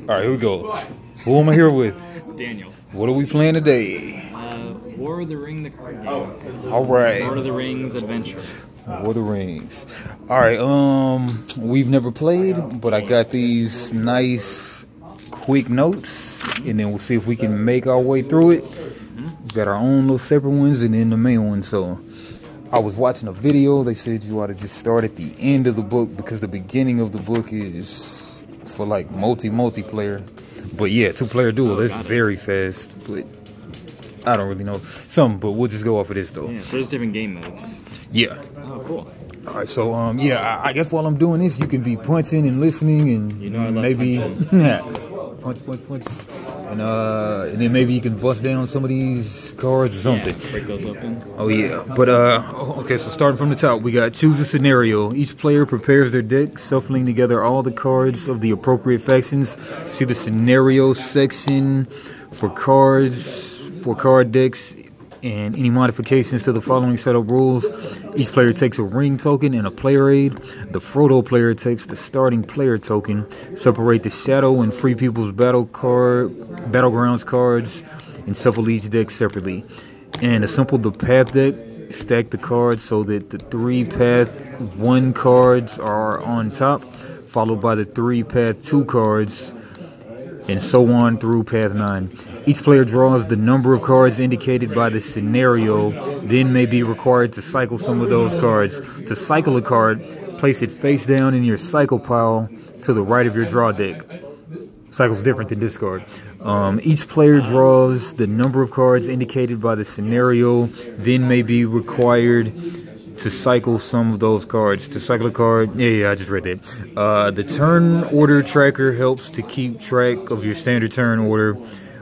All right, here we go. Who am I here with? Daniel. What are we playing today? War of the Ring, the card game. All right. Lord of the Rings Adventure. War of the Rings. All right. We've never played, but I got these nice, quick notes, and then we'll see if we can make our way through it. We've got our own little separate ones, and then the main one. So, I was watching a video. They said you ought to just start at the end of the book because the beginning of the book is for like multiplayer. But yeah, 2-player duel. That's very fast, but I don't really know something. But we'll just go off of this though. Yeah, so there's different game modes. Yeah. Oh, cool. All right, so yeah, I guess while I'm doing this, you can be punching and listening, and you know I love maybe punch, and then maybe you can bust down some of these cards or something. Yeah, break those open. Oh yeah, but okay. So starting from the top, we got choose a scenario. Each player prepares their deck, shuffling together all the cards of the appropriate factions. See the scenario section for cards, for card decks, and any modifications to the following set of rules. Each player takes a ring token and a player aid. The Frodo player takes the starting player token. Separate the Shadow and Free People's Battlegrounds cards and shuffle each deck separately. And assemble the Path deck. Stack the cards so that the 3 Path 1 cards are on top, followed by the 3 Path 2 cards, and so on through Path 9. Each player draws the number of cards indicated by the scenario, then may be required to cycle some of those cards. To cycle a card, place it face down in your cycle pile to the right of your draw deck. Cycle's different than discard. Each player draws the number of cards indicated by the scenario, then may be required to cycle some of those cards. To cycle a card, yeah, I just read that. The turn order tracker helps to keep track of your standard turn order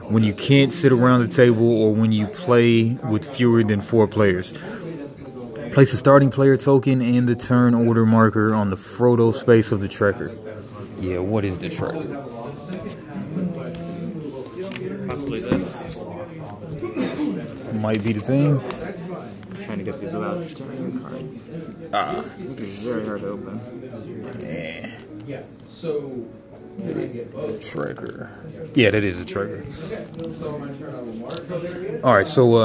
when you can't sit around the table or when you play with fewer than 4 players. Place a starting player token and the turn order marker on the Frodo space of the tracker. Yeah, what is the tracker? Possibly this. Might be the thing. I'm trying to get these without tearing cards. It's very hard to open. Yeah. Tracker. Yeah, that is a tracker. Alright, so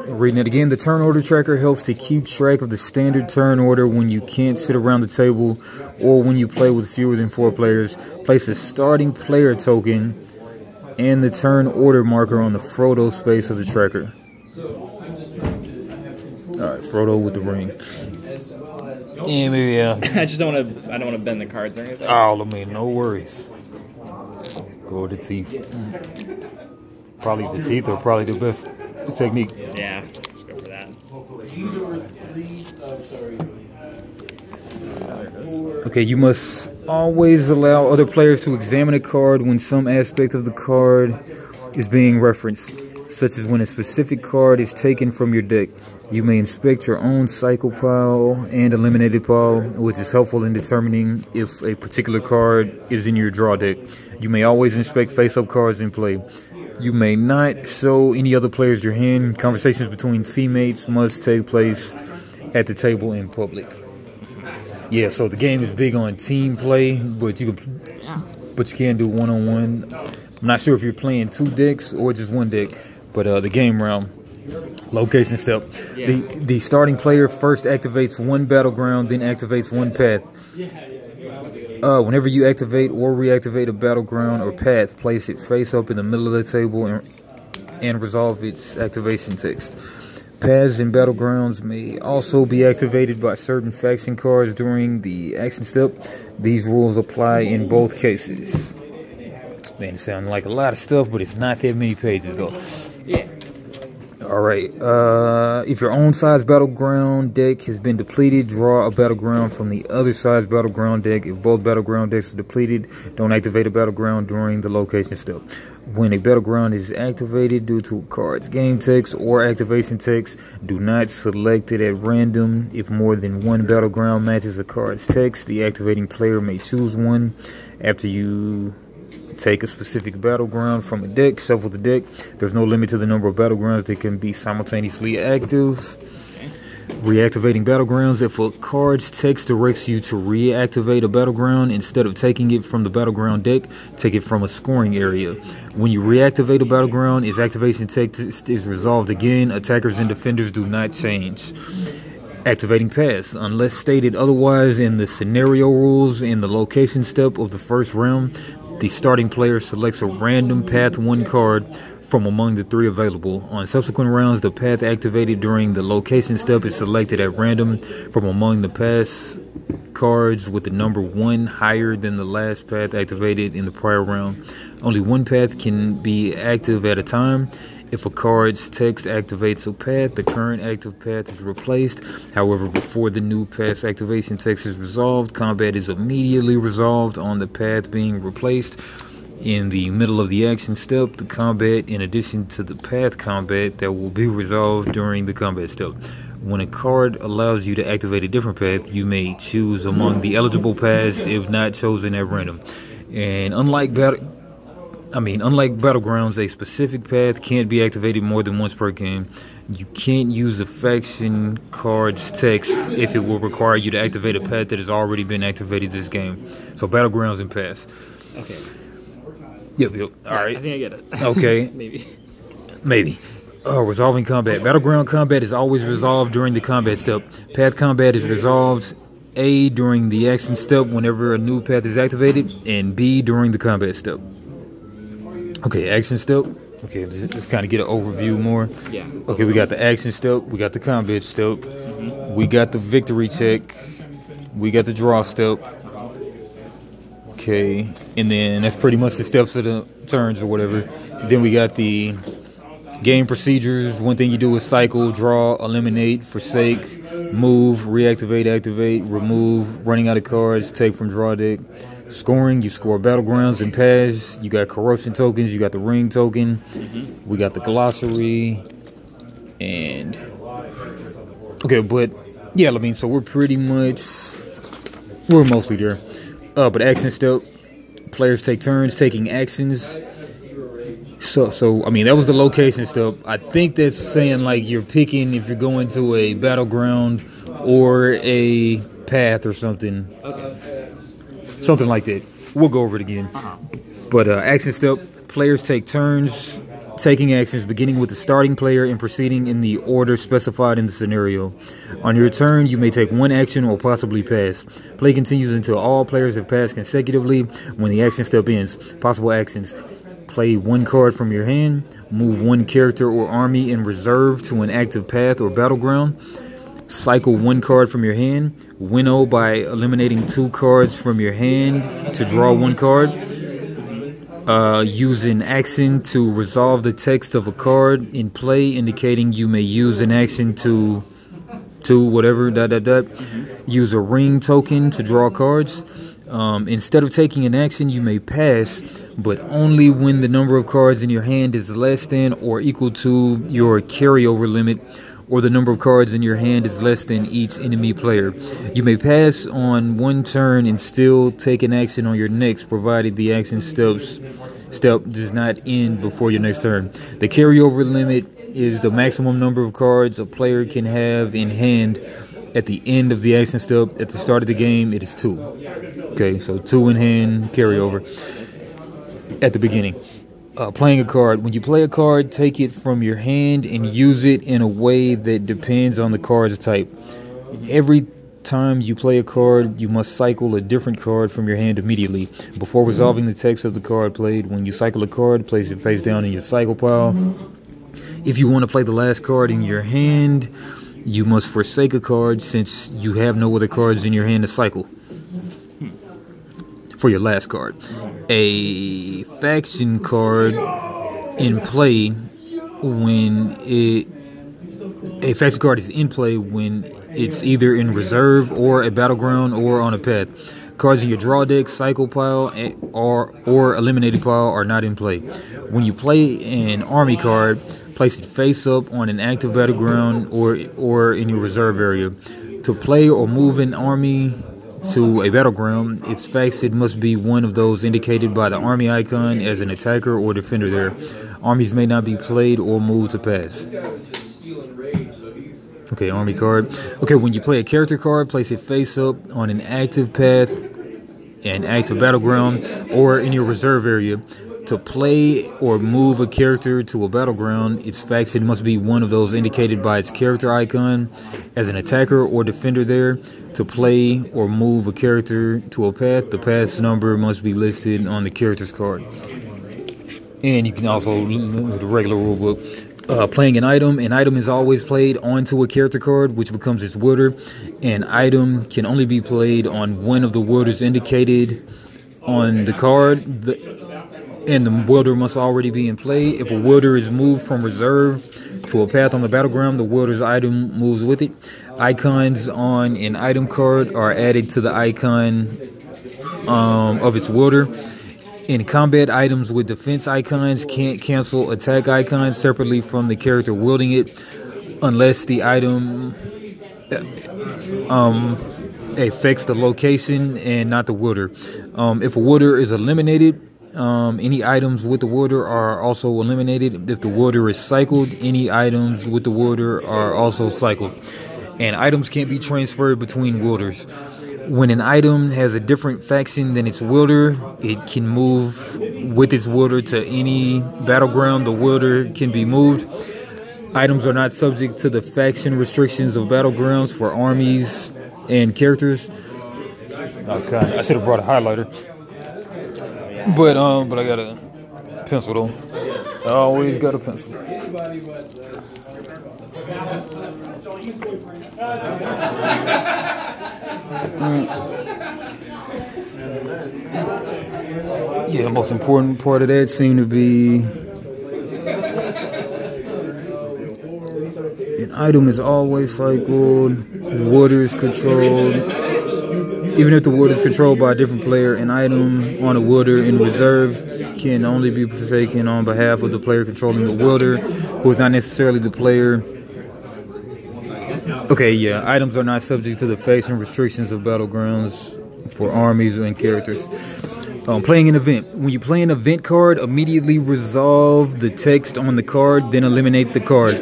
reading it again. The turn order tracker helps to keep track of the standard turn order when you can't sit around the table or when you play with fewer than 4 players. Place a starting player token and the turn order marker on the Frodo space of the tracker. Alright, Frodo with the ring. Yeah, maybe, yeah. I don't want to bend the cards or anything. Oh, I mean, no worries. Go with the teeth. Probably the teeth are probably the best technique. Yeah, just go for that. Okay, you must always allow other players to examine a card when some aspect of the card is being referenced, such as when a specific card is taken from your deck. You may inspect your own cycle pile and eliminated pile, which is helpful in determining if a particular card is in your draw deck. You may always inspect face-up cards in play. You may not show any other players your hand. Conversations between teammates must take place at the table in public. Yeah, so the game is big on team play, but you can do one-on-one. I'm not sure if you're playing 2 decks or just 1 deck, but the game round. Location step. Yeah. The starting player first activates 1 battleground, then activates 1 path. Whenever you activate or reactivate a battleground or path, place it face up in the middle of the table and resolve its activation text. Paths and battlegrounds may also be activated by certain faction cards during the action step. These rules apply in both cases. Man, it sounds like a lot of stuff, but it's not that many pages though. Yeah. Alright, if your own side's battleground deck has been depleted, draw a battleground from the other side's battleground deck. If both battleground decks are depleted, don't activate a battleground during the location step. When a battleground is activated due to a card's game text or activation text, do not select it at random. If more than 1 battleground matches a card's text, the activating player may choose one. After you take a specific battleground from a deck, shuffle the deck. There's no limit to the number of battlegrounds that can be simultaneously active. Reactivating battlegrounds. If a card's text directs you to reactivate a battleground, instead of taking it from the battleground deck, take it from a scoring area. When you reactivate a battleground, its activation text is resolved again. Attackers and defenders do not change. Activating paths. Unless stated otherwise in the scenario rules in the location step of the first round, the starting player selects a random path 1 card from among the 3 available. On subsequent rounds, the path activated during the location step is selected at random from among the pass cards with the number 1 higher than the last path activated in the prior round. Only 1 path can be active at a time. If a card's text activates a path, the current active path is replaced. However, before the new path activation text is resolved, combat is immediately resolved on the path being replaced. In the middle of the action step, the combat, in addition to the path combat that will be resolved during the combat step. When a card allows you to activate a different path, you may choose among the eligible paths if not chosen at random. And unlike Battlegrounds, a specific path can't be activated more than once per game. You can't use a faction card's text if it will require you to activate a path that has already been activated this game. So Battlegrounds and paths. Okay. Yep. All right. I think I get it. Okay. Maybe. Resolving combat. Battleground combat is always resolved during the combat step. Path combat is resolved A during the action step whenever a new path is activated, and B during the combat step. Okay, action step. Okay, let's kind of get an overview more. Yeah. Okay, we got the action step. We got the combat step. We got the victory check. We got the draw step. Okay, and then that's pretty much the steps of the turns or whatever. Then we got the game procedures. One thing you do is cycle, draw, eliminate, forsake, move, reactivate, activate, remove, running out of cards, take from draw deck. Scoring, you score battlegrounds and paths. You got corruption tokens. You got the ring token. We got the glossary. And okay, but yeah, I mean, so we're mostly there. But action step, players take turns taking actions. So I mean, that was the location step. I think that's saying like you're picking if you're going to a battleground or a path or something. Okay. Something like that. We'll go over it again. But action step, players take turns taking actions beginning with the starting player and proceeding in the order specified in the scenario. On your turn, you may take 1 action or possibly pass. Play continues until all players have passed consecutively when the action step ends. Possible actions: play 1 card from your hand, move 1 character or army in reserve to an active path or battleground, cycle 1 card from your hand, winnow by eliminating 2 cards from your hand to draw 1 card, use an action to resolve the text of a card in play, indicating you may use an action to whatever, use a ring token to draw cards. Instead of taking an action, you may pass, but only when the number of cards in your hand is less than or equal to your carryover limit, or the number of cards in your hand is less than each enemy player. You may pass on 1 turn and still take an action on your next, provided the action step does not end before your next turn. The carryover limit is the maximum number of cards a player can have in hand at the end of the action step. At the start of the game, it is 2. Okay, so 2 in hand, carryover at the beginning. Playing a card. When you play a card, take it from your hand and use it in a way that depends on the card's type. Every time you play a card, you must cycle a different card from your hand immediately before resolving the text of the card played. When you cycle a card, place it face down in your cycle pile. If you want to play the last card in your hand, you must forsake a card since you have no other cards in your hand to cycle for your last card. A faction card in play when a faction card is in play when it's either in reserve or a battleground or on a path. Cards in your draw deck, cycle pile, or eliminated pile are not in play. When you play an army card, place it face up on an active battleground or in your reserve area. To play or move an army to a battleground, its faction must be one of those indicated by the army icon as an attacker or defender there. Armies may not be played or moved to pass. Okay, army card. Okay, when you play a character card, place it face up on an active path, an active battleground, or in your reserve area. To play or move a character to a battleground, its faction must be one of those indicated by its character icon as an attacker or defender there. To play or move a character to a path, the path's number must be listed on the character's card. And you can also look at the regular rulebook. Playing an item is always played onto a character card, which becomes its wielder. An item can only be played on one of the wielders indicated on the card, and the wielder must already be in play. If a wielder is moved from reserve to a path on the battleground, the wielder's item moves with it. Icons on an item card are added to the icon of its wielder. In combat, items with defense icons can't cancel attack icons separately from the character wielding it unless the item affects the location and not the wielder. If a wielder is eliminated, any items with the wielder are also eliminated. If the wielder is cycled, any items with the wielder are also cycled. And items can't be transferred between wielders. When an item has a different faction than its wielder, it can move with its wielder to any battleground the wielder can be moved. Items are not subject to the faction restrictions of battlegrounds for armies and characters. Okay, I should have brought a highlighter. But I got a pencil though. I always got a pencil. Yeah, the most important part of that seemed to be an item is always cycled, the water is controlled. Even if the water is controlled by a different player, an item on a wielder in reserve can only be taken on behalf of the player controlling the wielder, who is not necessarily the player. Okay, yeah, items are not subject to the faction restrictions of battlegrounds for armies and characters. Playing an event. When you play an event card, immediately resolve the text on the card, then eliminate the card.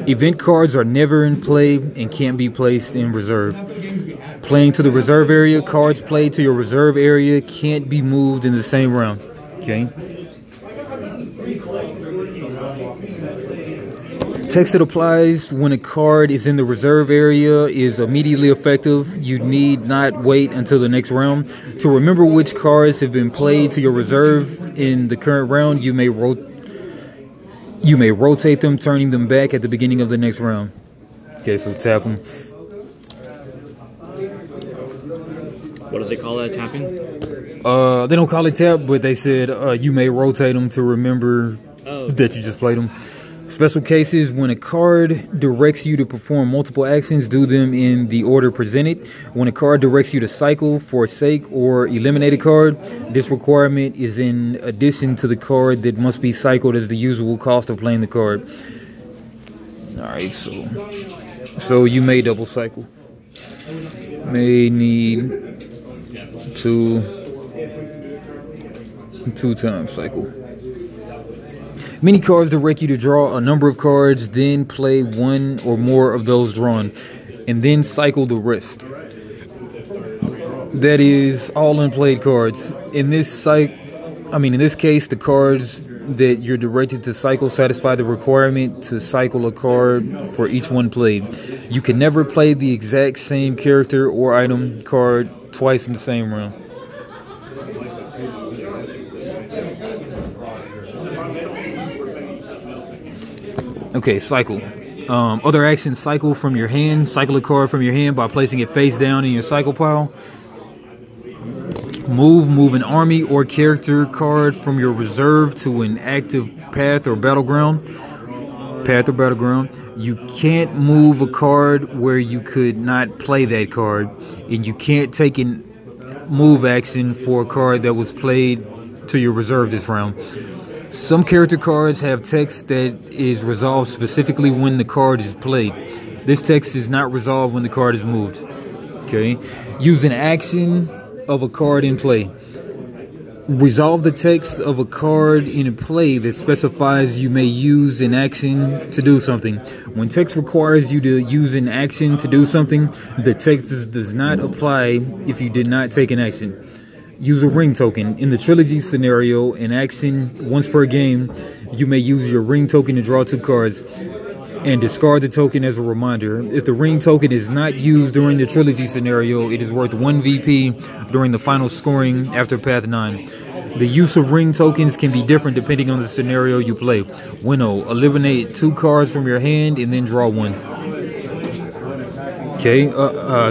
Event cards are never in play and can't be placed in reserve. Playing to the reserve area, cards played to your reserve area can't be moved in the same round. Okay. Text that applies when a card is in the reserve area is immediately effective. You need not wait until the next round. To remember which cards have been played to your reserve in the current round, you may rotate them, turning them back at the beginning of the next round. Okay, so tap them. What do they call that, tapping? They don't call it tap, but they said you may rotate them to remember that you just played them. Special cases, when a card directs you to perform multiple actions, do them in the order presented. When a card directs you to cycle, forsake, or eliminate a card, this requirement is in addition to the card that must be cycled as the usual cost of playing the card. Alright, so you may double cycle. May need two times cycle. Many cards direct you to draw a number of cards, then play one or more of those drawn, and then cycle the rest. That is all unplayed cards. In this case, the cards that you're directed to cycle satisfy the requirement to cycle a card for each one played. You can never play the exact same character or item card twice in the same round. Okay, cycle. Other actions: cycle from your hand. Cycle a card from your hand by placing it face down in your cycle pile. Move an army or character card from your reserve to an active path or battleground. You can't move a card where you could not play that card, and you can't take a move action for a card that was played to your reserve this round. Some character cards have text that is resolved specifically when the card is played. This text is not resolved when the card is moved. Okay. Use an action of a card in play. Resolve the text of a card in a play that specifies you may use an action to do something. When text requires you to use an action to do something, the text does not apply if you did not take an action. Use a ring token. In the trilogy scenario, an action once per game, you may use your ring token to draw 2 cards and discard the token as a reminder. If the ring token is not used during the trilogy scenario, it is worth 1 VP during the final scoring after Path 9. The use of ring tokens can be different depending on the scenario you play. Winnow, eliminate 2 cards from your hand and then draw 1. Okay,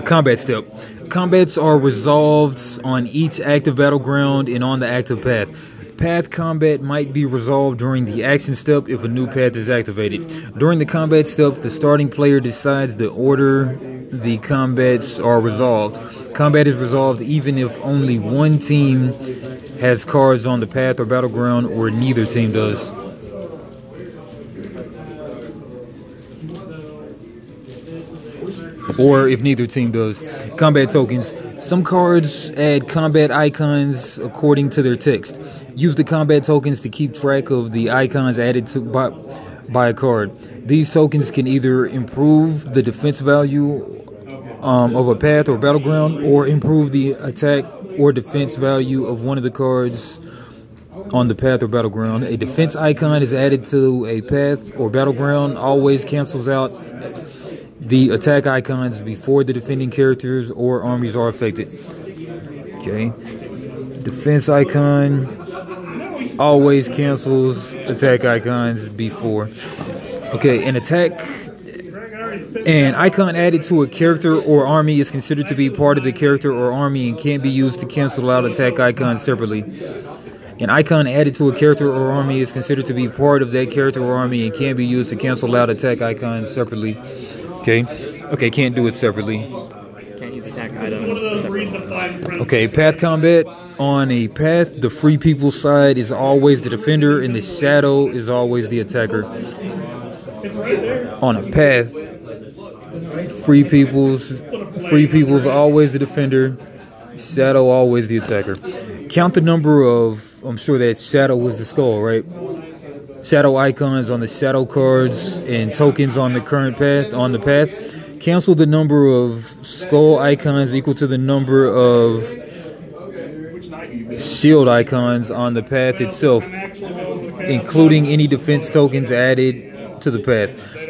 combat step. Combats are resolved on each active battleground and on the active path. Path combat might be resolved during the action step if a new path is activated. During the combat step, the starting player decides the order the combats are resolved. Combat is resolved even if only one team has cards on the path or battleground, or neither team does. Or if neither team does. Combat tokens. Some cards add combat icons according to their text. Use the combat tokens to keep track of the icons added to by a card. These tokens can either improve the defense value of a path or battleground, or improve the attack or defense value of one of the cards on the path or battleground. A defense icon is added to a path or battleground, always cancels out the attack icons before the defending characters or armies are affected. Okay. Defense icon always cancels attack icons before. Okay, an icon added to a character or army is considered to be part of the character or army and can't be used to cancel out attack icons separately. An icon added to a character or army is considered to be part of that character or army and can be used to cancel out attack icons separately. Okay. Okay, can't do it separately. Can't use attack items separately. Okay, path combat. On a path, the free people's side is always the defender and the shadow is always the attacker. On a path, free people's always the defender, shadow always the attacker. Count the number of, I'm sure that shadow was the skull, right? Shadow icons on the shadow cards and tokens on the current path, on the path. Cancel the number of skull icons equal to the number of shield icons on the path itself, including any defense tokens added to the path.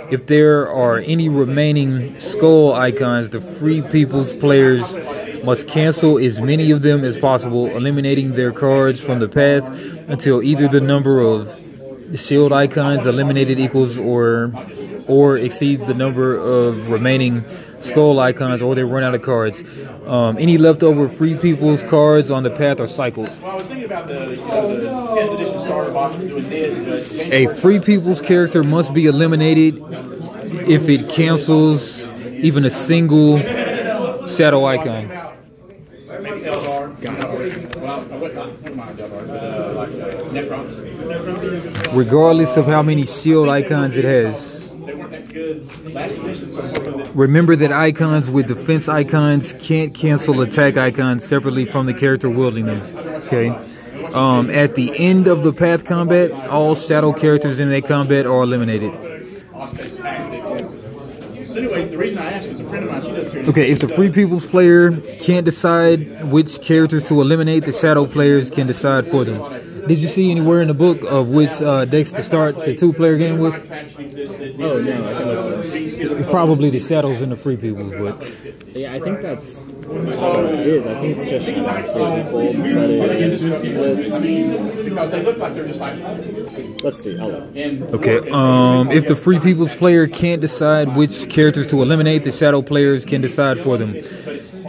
If there are any remaining skull icons, the free people's players must cancel as many of them as possible, eliminating their cards from the path until either the number of shield icons eliminated equals or exceeds the number of remaining skull icons, or they run out of cards. Any leftover free people's cards on the path are cycled. Well, I was thinking about the 10th edition starter box doing this, but a free people's character must be eliminated if it cancels even a single shadow icon. maybe Eldar. Well, what mind Eldar? Like Necrons. Regardless of how many shield icons it has. They weren't that good last edition, so I'm hoping that. Remember that icons with defense icons can't cancel attack icons separately from the character wielding them. Okay. At the end of the path combat, all shadow characters in that combat are eliminated. So anyway, the reason I asked is a friend of mine, she does too. Okay, if the Free People's player can't decide which characters to eliminate, the shadow players can decide for them. Did you see anywhere in the book of which decks to start the two-player game with? Oh, no, I can look at that. It's probably the shadows and the Free People's, but... Yeah, I think that's all it is. I think it's just shadows people, but it splits. Because they look like they're just like... Let's see, I'll look. Okay, if the Free People's player can't decide which characters to eliminate, the shadow players can decide for them.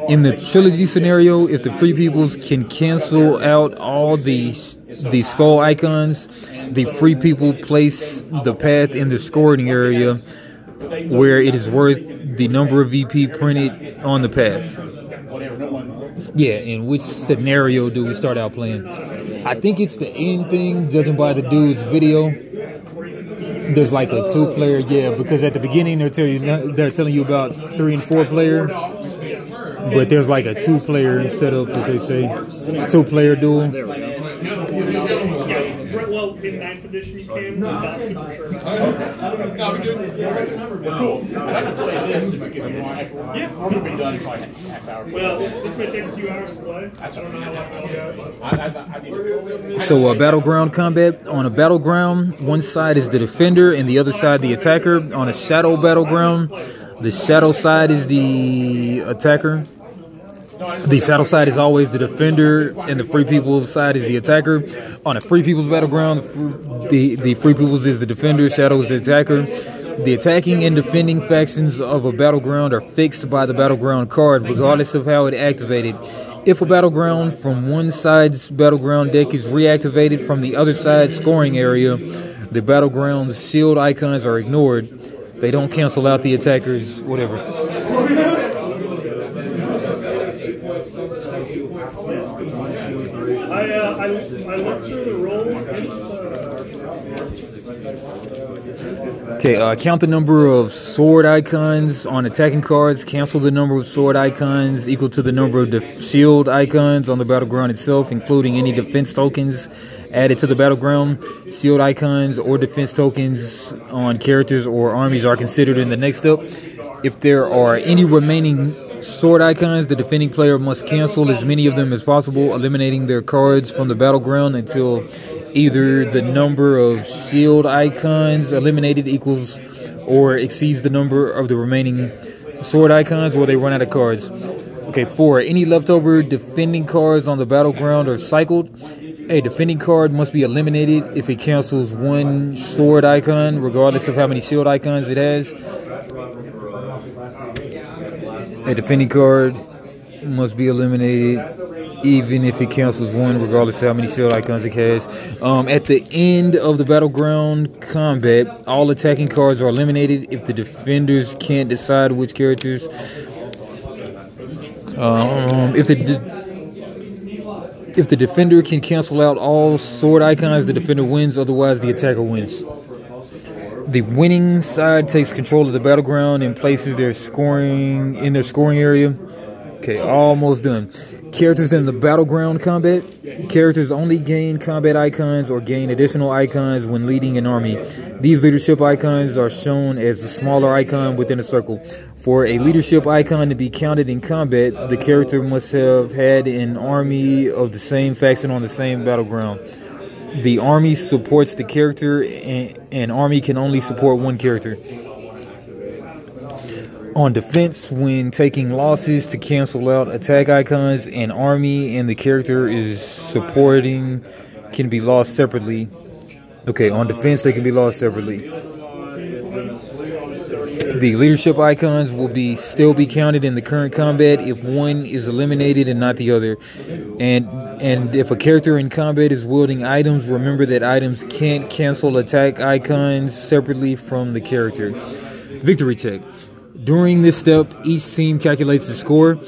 In the trilogy scenario, if the Free Peoples can cancel out all the skull icons, the Free People place the path in the scoring area where it is worth the number of VP printed on the path. Yeah, in which scenario do we start out playing? I think it's the end thing, judging by the dude's video. There's like a two-player, yeah, because at the beginning they're telling you about 3 and 4 player, but there's like a two-player setup that they say, two-player duel. Yeah, well, in 9th edition you can, but not super sure. Cool. I can play this if you want. Yeah. It'll be done in probably half hour. Well, it's going to take a few hours to play. I don't know how long that'll go. So battleground combat. On a battleground, one side is the defender and the other side the attacker. On a shadow battleground, the shadow side is the attacker. The shadow side is always the defender, and the free people's side is the attacker. On a free people's battleground, the free people's is the defender, shadow is the attacker. The attacking and defending factions of a battleground are fixed by the battleground card, regardless of how it activated. If a battleground from one side's battleground deck is reactivated from the other side's scoring area, the battleground's shield icons are ignored. They don't cancel out the attacker's whatever. I looked through the rolls. Okay, count the number of sword icons on attacking cards. Cancel the number of sword icons equal to the number of shield icons on the battleground itself, including any defense tokens added to the battleground. Shield icons or defense tokens on characters or armies are considered in the next step. If there are any remaining sword icons, the defending player must cancel as many of them as possible, eliminating their cards from the battleground until either the number of shield icons eliminated equals or exceeds the number of the remaining sword icons, or they run out of cards. Okay, 4. Any leftover defending cards on the battleground are cycled. A defending card must be eliminated if it cancels one sword icon, regardless of how many shield icons it has. A defending card must be eliminated even if it cancels one, regardless of how many shield icons it has. At the end of the battleground combat, all attacking cards are eliminated if the defenders can't decide which characters. If the defender can cancel out all sword icons, the defender wins. Otherwise, the attacker wins. The winning side takes control of the battleground and places their scoring in their scoring area. Okay, almost done. Characters in the battleground combat. Characters only gain combat icons or gain additional icons when leading an army. These leadership icons are shown as a smaller icon within a circle. For a leadership icon to be counted in combat, the character must have had an army of the same faction on the same battleground. The army supports the character, and an army can only support one character. On defense, when taking losses to cancel out attack icons, an army and the character is supporting can be lost separately. Okay, on defense, they can be lost separately. The leadership icons will still be counted in the current combat if one is eliminated and not the other. And if a character in combat is wielding items, remember that items can't cancel attack icons separately from the character. Victory check. During this step, each team calculates the score.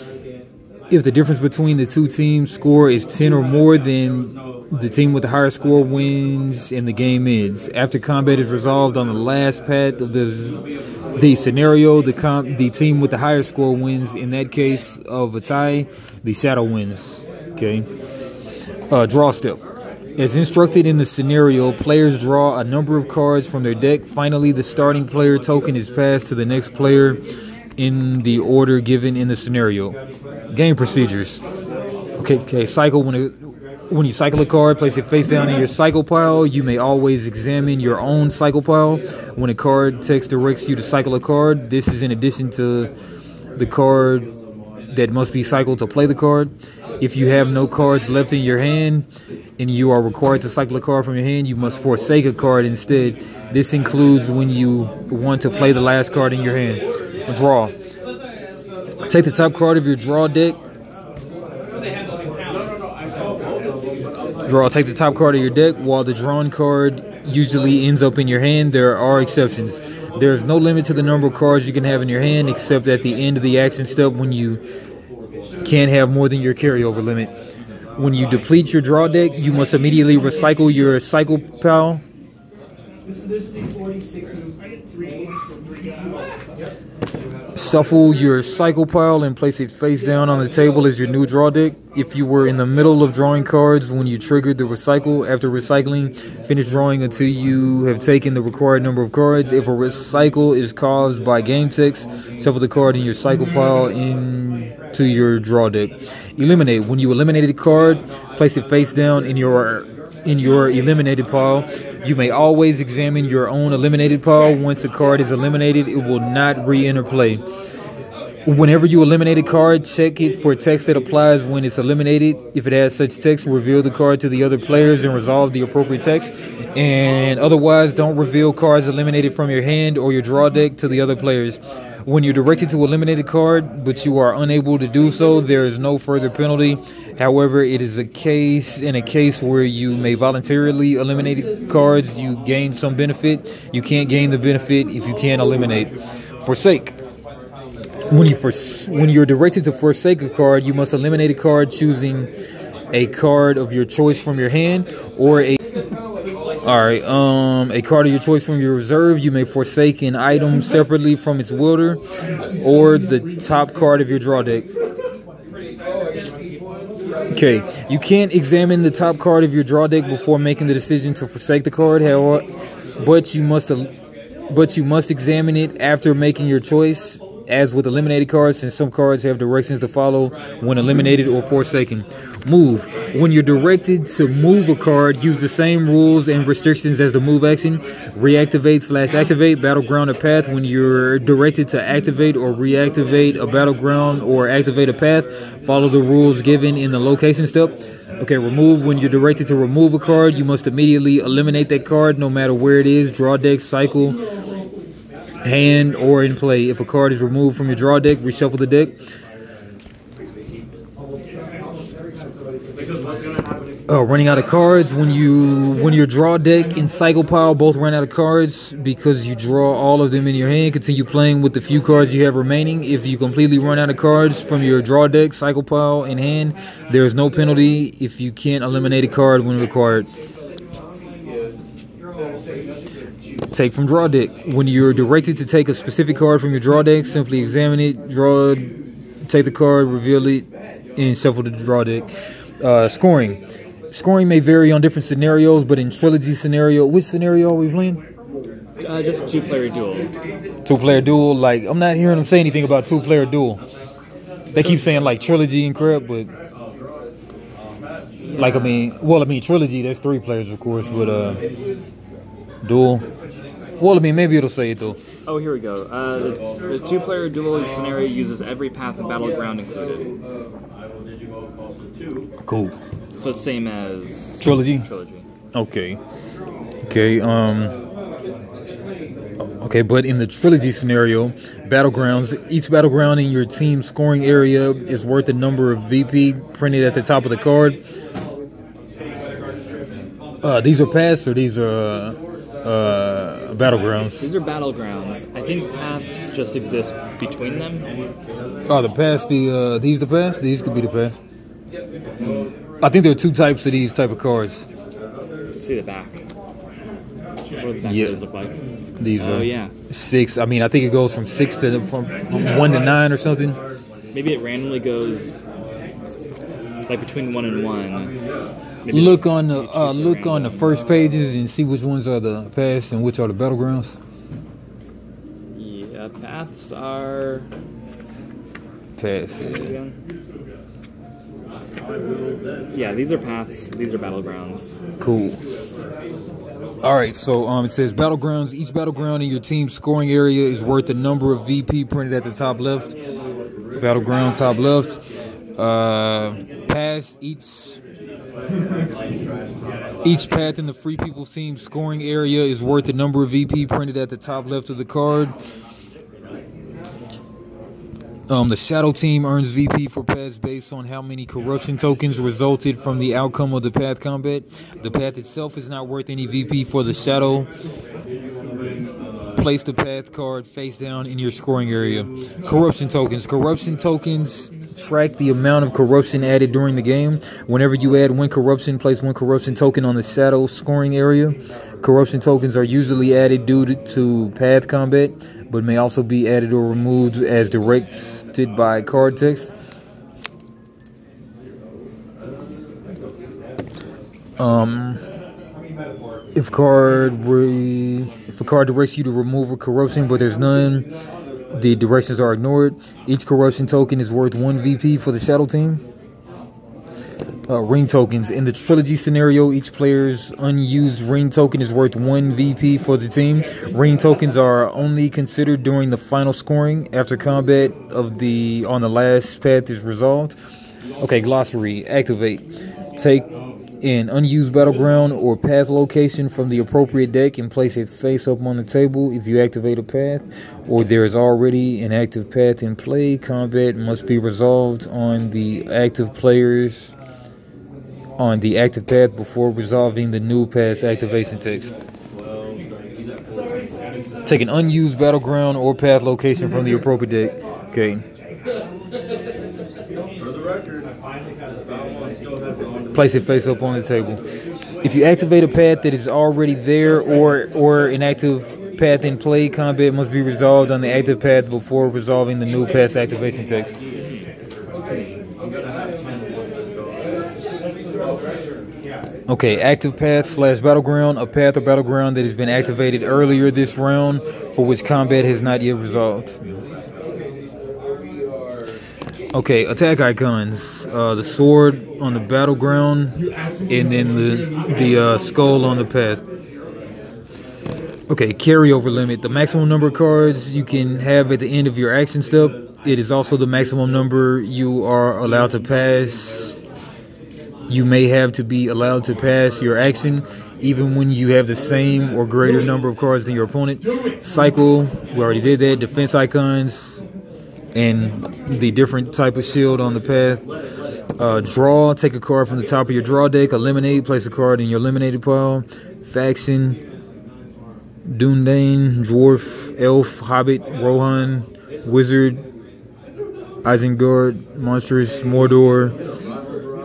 If the difference between the two teams' score is 10 or more, then the team with the higher score wins and the game ends. After combat is resolved on the last path of the scenario, the team with the higher score wins. In that case of a tie, the shadow wins. Okay. Draw step. As instructed in the scenario, players draw a number of cards from their deck. Finally, the starting player token is passed to the next player in the order given in the scenario. Game procedures. Okay. Cycle. When you cycle a card, place it face down in your cycle pile. You may always examine your own cycle pile. When a card text directs you to cycle a card, this is in addition to the card that must be cycled to play the card. If you have no cards left in your hand and you are required to cycle a card from your hand, you must forsake a card instead. This includes when you want to play the last card in your hand. Draw. Take the top card of your draw deck. Take the top card of your deck. While the drawn card usually ends up in your hand, there are exceptions. There is no limit to the number of cards you can have in your hand, except at the end of the action step when you can't have more than your carryover limit. When you deplete your draw deck, you must immediately recycle your cycle pile. Shuffle your cycle pile and place it face down on the table as your new draw deck. If you were in the middle of drawing cards when you triggered the recycle, after recycling, finish drawing until you have taken the required number of cards. If a recycle is caused by game text, shuffle the card in your cycle pile into your draw deck. Eliminate. When you eliminate a card, place it face down in your eliminated pile. You may always examine your own eliminated pile. Once a card is eliminated, it will not re-enter play. Whenever you eliminate a card, check it for text that applies when it's eliminated. If it has such text, reveal the card to the other players and resolve the appropriate text. And otherwise, don't reveal cards eliminated from your hand or your draw deck to the other players. When you're directed to eliminate a card, but you are unable to do so, there is no further penalty. However, it is a case where you may voluntarily eliminate cards, you gain some benefit. You can't gain the benefit if you can't eliminate. Forsake. When you're directed to forsake a card, you must eliminate a card choosing a card of your choice from your hand or a card of your choice from your reserve. You may forsake an item separately from its wielder or the top card of your draw deck. Okay, you can't examine the top card of your draw deck before making the decision to forsake the card, however, but you must examine it after making your choice. As with eliminated cards, since some cards have directions to follow when eliminated or forsaken. Move. When you're directed to move a card, use the same rules and restrictions as the move action. Reactivate/activate battleground or path. When you're directed to activate or reactivate a battleground or activate a path, follow the rules given in the location step. Okay, remove. When you're directed to remove a card, you must immediately eliminate that card no matter where it is, draw deck, cycle, hand, or in play. If a card is removed from your draw deck, reshuffle the deck. Running out of cards. When your draw deck and cycle pile both run out of cards because you draw all of them in your hand, continue playing with the few cards you have remaining. If you completely run out of cards from your draw deck, cycle pile, and hand, there is no penalty if you can't eliminate a card when required. Take from draw deck. When you're directed to take a specific card from your draw deck, simply examine it, take the card, reveal it, and shuffle the draw deck. Scoring. Scoring may vary on different scenarios, but in trilogy scenario, which scenario are we playing? Just two-player duel. Two-player duel. Like, I'm not hearing them say anything about two-player duel. They keep saying like trilogy and crap, but like I mean trilogy. There's 3 players, of course, but duel. Well, I mean, maybe it'll say it though. Oh, here we go. The two-player duel scenario uses every path and battleground included. Cool. So it's same as trilogy. Okay. Okay, but in the trilogy scenario, battlegrounds, each battleground in your team's scoring area is worth the number of VP printed at the top of the card. These are paths, or these are battlegrounds? These are battlegrounds. I think paths just exist between them. Oh, the paths. These the paths. These could be the paths. I think there are 2 types of these type of cards. See the back. What do the back of those look like? These are yeah. 6. I mean, I think it goes from 6 to from 1 to 9 or something. Maybe it randomly goes like between 1 and 1. Maybe look on the first pages and see which ones are the paths and which are the battlegrounds. Yeah, paths are paths. Yeah, these are paths. These are battlegrounds. Cool. All right, so it says battlegrounds. Each battleground in your team's scoring area is worth the number of VP printed at the top left. Battleground top left. Paths. Each path in the Free People's team's scoring area is worth the number of VP printed at the top left of the card. The Shadow Team earns VP for paths based on how many corruption tokens resulted from the outcome of the path combat. The path itself is not worth any VP for the Shadow. Place the path card face down in your scoring area. Corruption tokens. Corruption tokens track the amount of corruption added during the game. Whenever you add 1 corruption, place 1 corruption token on the shadow scoring area. Corruption tokens are usually added due to path combat, but may also be added or removed as directed by card text. If a card directs you to remove a corruption, but there's none, the directions are ignored. Each corruption token is worth 1 VP for the shadow team. Ring tokens. In the trilogy scenario, each player's unused ring token is worth 1 VP for the team. Ring tokens are only considered during the final scoring after combat on the last path is resolved. Okay, glossary. Activate. Take an unused battleground or path location from the appropriate deck and place it face up on the table. If you activate a path or there is already an active path in play, combat must be resolved on the active path before resolving the new path's activation text. Take an unused battleground or path location from the appropriate deck. Okay. Place it face up on the table. If you activate a path that is already there or an active path in play, combat must be resolved on the active path before resolving the new path's activation text. Okay, active path / battleground. A path or battleground that has been activated earlier this round for which combat has not yet resolved. Okay, attack icons. The sword on the battleground, and then the skull on the path. Okay, carryover limit. The maximum number of cards you can have at the end of your action step. It is also the maximum number you are allowed to pass. You may have to be allowed to pass your action even when you have the same or greater number of cards than your opponent. Cycle, we already did that. Defense icons and the different type of shield on the path. Draw, take a card from the top of your draw deck. Eliminate, place a card in your eliminated pile. Faction, Dundane, Dwarf, Elf, Hobbit, Rohan, Wizard, Isengard, Monstrous, Mordor,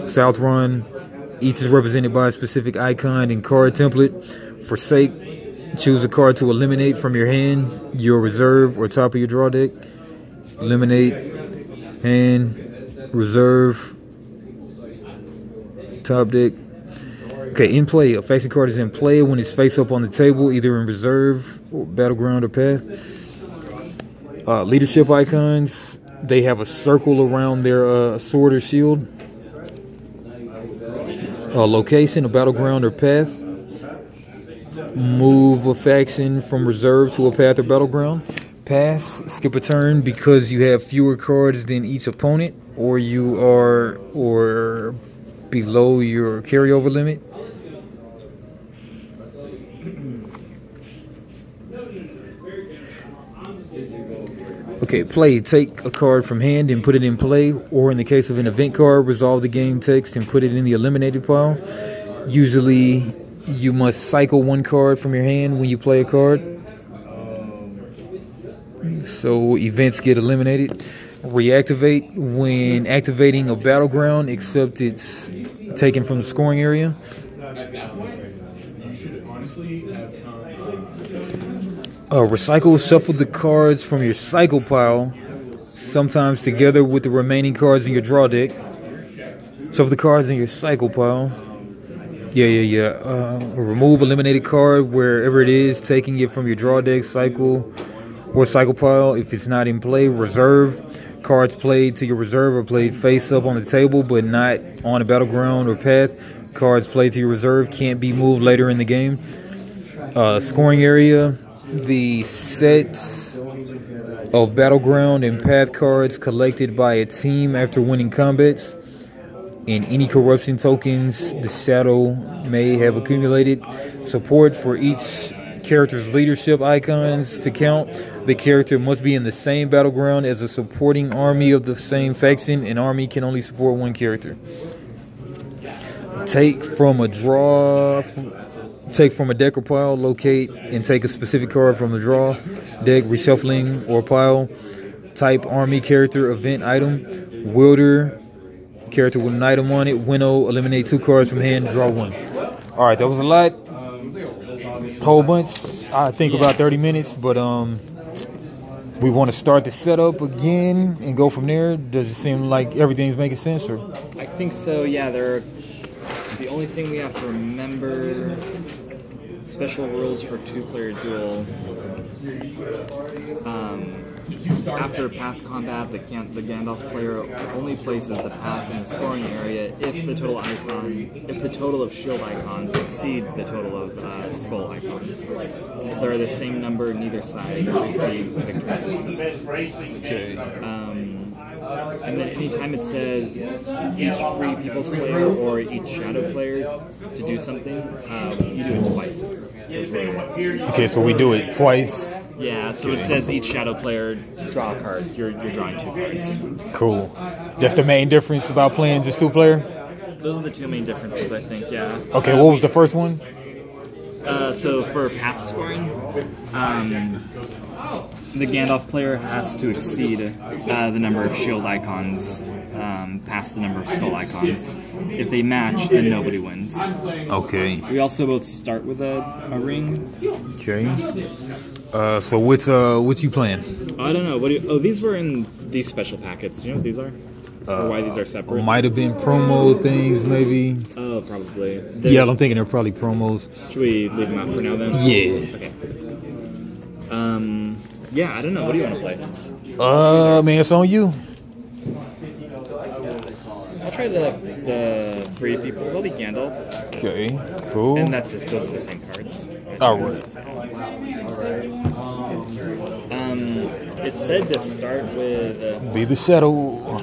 Southron. Each is represented by a specific icon and card template. Forsake, choose a card to eliminate from your hand, your reserve, or top of your draw deck. Eliminate, hand, reserve, top deck. Okay, in play. A faction card is in play when it's face up on the table, either in reserve, or battleground, or path. Leadership icons. They have a circle around their sword or shield. Location, a battleground, or path. Move a faction from reserve to a path or battleground. Pass, skip a turn because you have fewer cards than each opponent, or you are below your carryover limit. Okay, play. Take a card from hand and put it in play, or in the case of an event card, resolve the game text and put it in the eliminated pile. Usually, you must cycle 1 card from your hand when you play a card. So events get eliminated. Reactivate when activating a battleground, except it's taken from the scoring area. Recycle, shuffle the cards from your cycle pile, sometimes together with the remaining cards in your draw deck. Shuffle the cards in your cycle pile. Remove eliminated card wherever it is, taking it from your draw deck, cycle, or cycle pile. If it's not in play, reserve. Cards played to your reserve are played face up on the table, but not on a battleground or path. Cards played to your reserve can't be moved later in the game. Scoring area. The set of battleground and path cards collected by a team after winning combats, and any corruption tokens the shadow may have accumulated. Support for each character's leadership icons to count. The character must be in the same battleground as a supporting army of the same faction. An army can only support 1 character. Take from a draw. Take from a deck or pile. Locate and take a specific card from the draw, deck, reshuffling, or pile. Type army character event item. Wielder character with an item on it. Winnow. Eliminate 2 cards from hand. Draw 1. All right, that was a lot. Whole bunch. I think about 30 minutes, but we want to start the setup again and go from there. Does it seem like everything's making sense? Or I think so. Yeah, the only thing we have to remember: special rules for 2-player duel. After path combat, the Gandalf player only places the path in the scoring area if the total of shield icons exceeds the total of skull icons. If there are the same number, neither side receives victory. okay, and then anytime it says each free people's player or each shadow player to do something, you do it twice. okay, so we do it twice. Yeah, so it says each shadow player draw a card. You're drawing 2 cards. Cool. That's the main difference about playing just 2-player? Those are the 2 main differences, I think, yeah. Okay, what was the first one? So for path scoring, the Gandalf player has to exceed the number of shield icons past the number of skull icons. If they match, then nobody wins. Okay. We also both start with a ring. Okay. So what's you playing? I don't know. These were in these special packets. Do you know what these are? Or why these are separate? Might have been promo things, maybe. Oh, probably. Yeah, I'm thinking they're probably promos. Should we leave them out for now then? Yeah. Okay. Yeah, I don't know. What do you want to play? Man, it's on you. I'll try the free peoples. I'll be Gandalf. Okay, cool. And those are the same cards. Alright. It said to start with Be the shadow.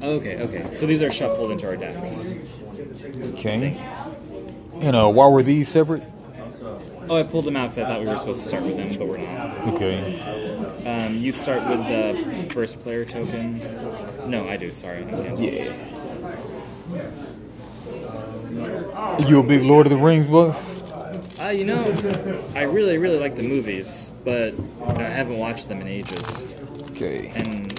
Okay. So these are shuffled into our decks. Okay. And why were these separate? Oh, I pulled them out because I thought we were supposed to start with them, but we're not. Okay. You start with the first player token. No, I do. Sorry. Yeah. You a big Lord of the Rings buff? You know, I really, really like the movies, but I haven't watched them in ages. Okay. And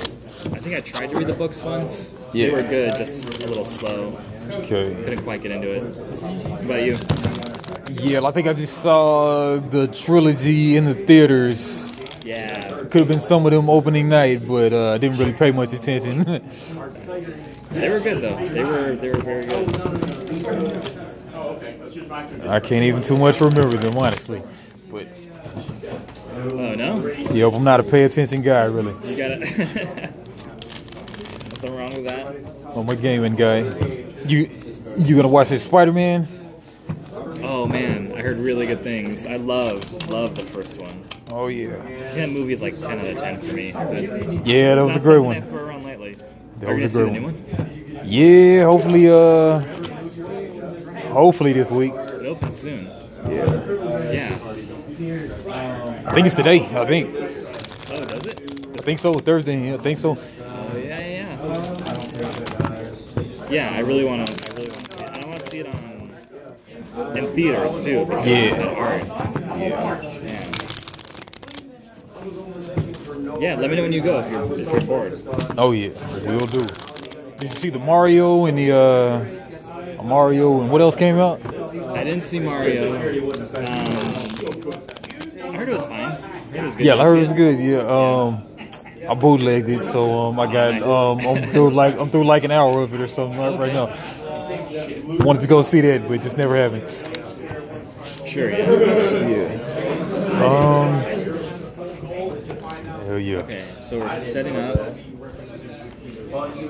I think I tried to read the books once. Yeah. They were good, just a little slow. Okay. Couldn't quite get into it. What about you? Yeah, I think I just saw the trilogy in the theaters. Yeah. Could have been some of them opening night, but I didn't really pay much attention. They were good though. They were very good. I can't even too much remember them, honestly. But oh no? yeah, I'm not a pay attention guy, really. You got it. Nothing wrong with that. I'm a gaming guy. You gonna watch this Spider-Man? Oh man, I heard really good things. I loved the first one. Oh yeah. That movie is like 10 out of 10 for me. Yeah, that was a great one. I've heard around lately. That was a Are great you gonna see the new one? Yeah, hopefully this week. It opens soon. Yeah. Yeah. I think it's today. I think. Oh, does it? I think so. Thursday. I think so. Yeah. Yeah, I really want to see it. And I want to see it in theaters too. Because Yeah. that art. Yeah, let me know when you go if you're bored. Oh yeah, we'll do. Did you see the Mario and the Mario and what else came out? I didn't see Mario. I heard it was fine. It was good. Yeah, I heard it was good. Yeah. I bootlegged it, so I got Nice. I'm through like an hour of it or something right now. Wanted to go see that, but it just never happened. Sure, yeah. Yeah. Hell yeah. Okay, so we're setting up. Alright.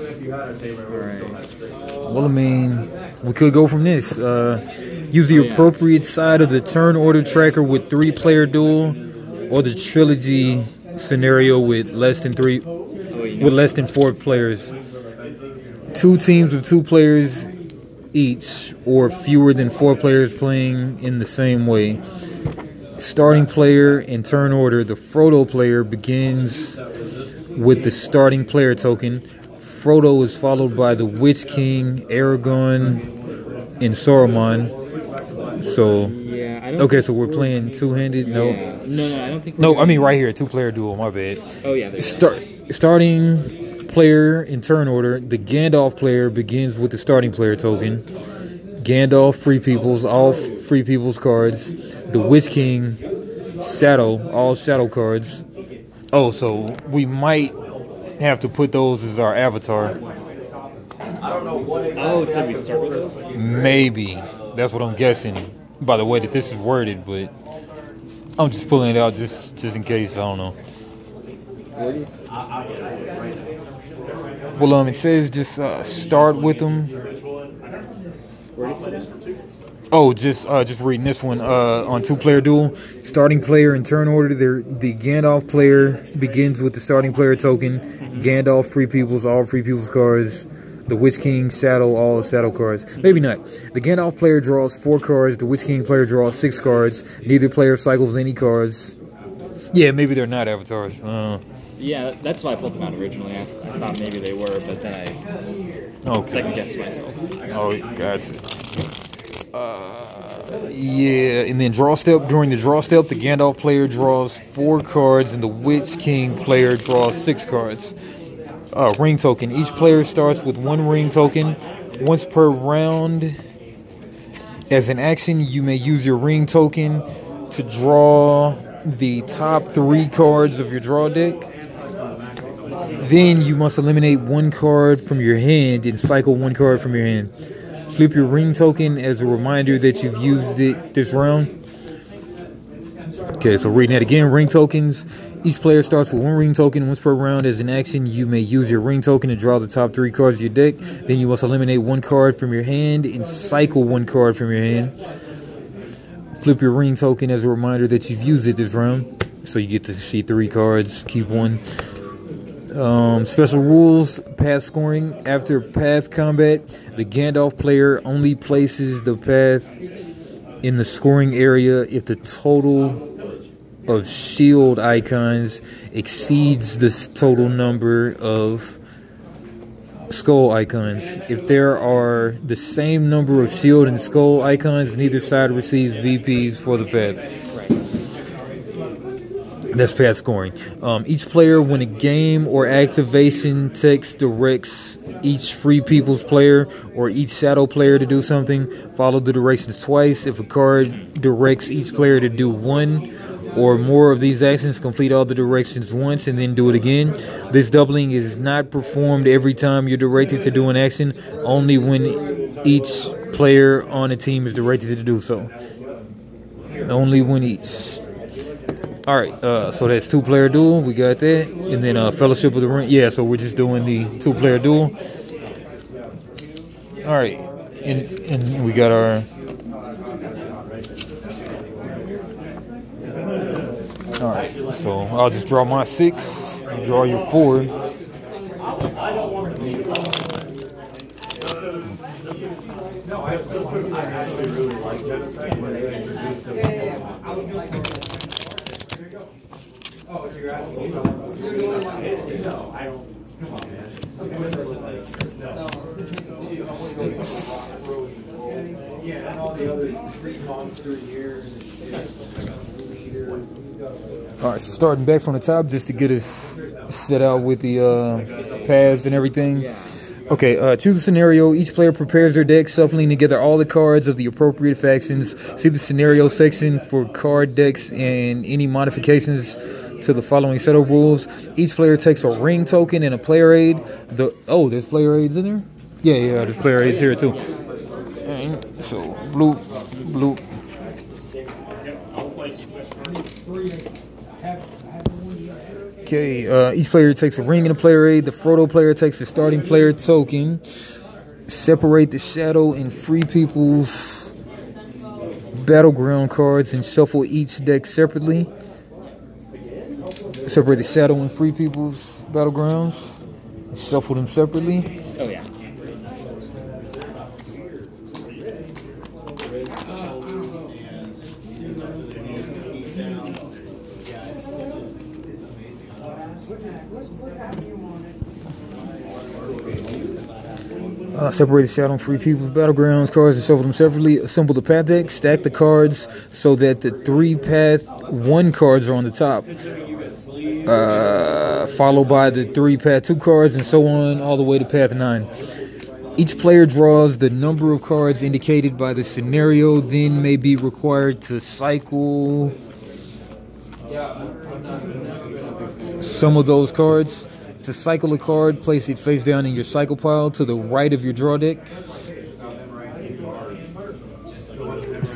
Well, I mean, we could go from this. Use the appropriate side of the turn order tracker with 3-player duel, or the trilogy scenario with less than 4 players. 2 teams of 2 players each, or fewer than 4 players playing in the same way. Starting player in turn order, the Frodo player begins with the starting player token. Frodo is followed by the Witch King, Aragorn, and Saruman. So, Yeah, I don't okay, so we're playing two-handed? Yeah. No. No, I don't think. No, I mean right here, two-player duel, my bad. Oh, yeah. Starting player in turn order, the Gandalf player begins with the starting player token. Gandalf, Free Peoples, all Free Peoples cards. The Witch King, Shadow, all Shadow cards. Oh, so we might have to put those as our avatar. Oh, so we start with those? Maybe. That's what I'm guessing by the way that this is worded, but I'm just pulling it out just in case. I don't know. Well, it says just start with them. Oh, just reading this one on two-player duel. Starting player in turn order. The Gandalf player begins with the starting player token. Gandalf, Free Peoples, all Free Peoples cards. The Witch King, Shadow, all Shadow cards. Maybe not. The Gandalf player draws 4 cards. The Witch King player draws 6 cards. Neither player cycles any cards. Yeah, maybe they're not avatars. Yeah, that's why I pulled them out originally. I thought maybe they were, but then I second guessed myself. Oh, gotcha. Yeah, and then draw step. During the draw step, the Gandalf player draws 4 cards, and the Witch King player draws 6 cards. Ring token. Each player starts with 1 ring token. Once per round, as an action, you may use your ring token to draw the top 3 cards of your draw deck. Then you must eliminate 1 card from your hand and cycle 1 card from your hand. Flip your ring token as a reminder that you've used it this round. Okay, so reading that again. Ring tokens. Each player starts with 1 ring token. Once per round, as an action, you may use your ring token to draw the top 3 cards of your deck. Then you must eliminate 1 card from your hand and cycle 1 card from your hand. Flip your ring token as a reminder that you've used it this round. So you get to see 3 cards. Keep 1. Special rules, path scoring. After path combat, the Gandalf player only places the path in the scoring area if the total of shield icons exceeds the total number of skull icons. If there are the same number of shield and skull icons, neither side receives VPs for the path. That's path scoring. Each player, when a game or activation text directs each Free Peoples player or each Shadow player to do something, follow the directions twice. If a card directs each player to do 1 or more of these actions, complete all the directions once and then do it again. This doubling is not performed every time you're directed to do an action, only when each player on a team is directed to do so. Only when each. Alright, so that's 2-player duel. We got that. And then Fellowship of the Ring. Yeah, so we're just doing the 2-player duel. Alright. And we got our... Alright, so I'll just draw my 6. You draw your 4. Oh, if you're asking, no, I don't. Come on, man. Yeah, and all the other 3 monster years. Alright, so starting back from the top just to get us set out with the paths and everything. Okay, choose a scenario. Each player prepares their deck, shuffling together all the cards of the appropriate factions. See the scenario section for card decks and any modifications to the following set of rules. Each player takes a ring token and a player aid. There's player aids in there? Yeah, there's player aids here too. And so, bloop, bloop. Okay, each player takes a ring and a player aid. The Frodo player takes the starting player token. Separate the Shadow and Free Peoples battleground cards and shuffle each deck separately. Separate the Shadow and Free Peoples battlegrounds and shuffle them separately. Oh, yeah. Separate the shadow from free people's battlegrounds cards and shuffle them separately. Assemble the path deck. Stack the cards so that the 3 path 1 cards are on the top. Followed by the 3 path 2 cards and so on all the way to path 9. Each player draws the number of cards indicated by the scenario, then may be required to cycle some of those cards. To cycle a card, place it face down in your cycle pile to the right of your draw deck.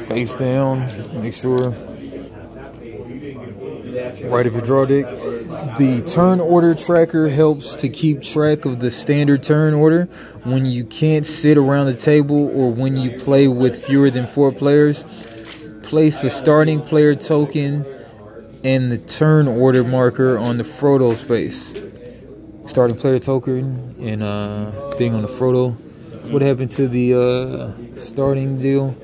Face down, make sure. Right of your draw deck. The turn order tracker helps to keep track of the standard turn order when you can't sit around the table or when you play with fewer than 4 players. Place the starting player token and the turn order marker on the Frodo space. Starting player token and thing on the Frodo. What happened to the starting deal?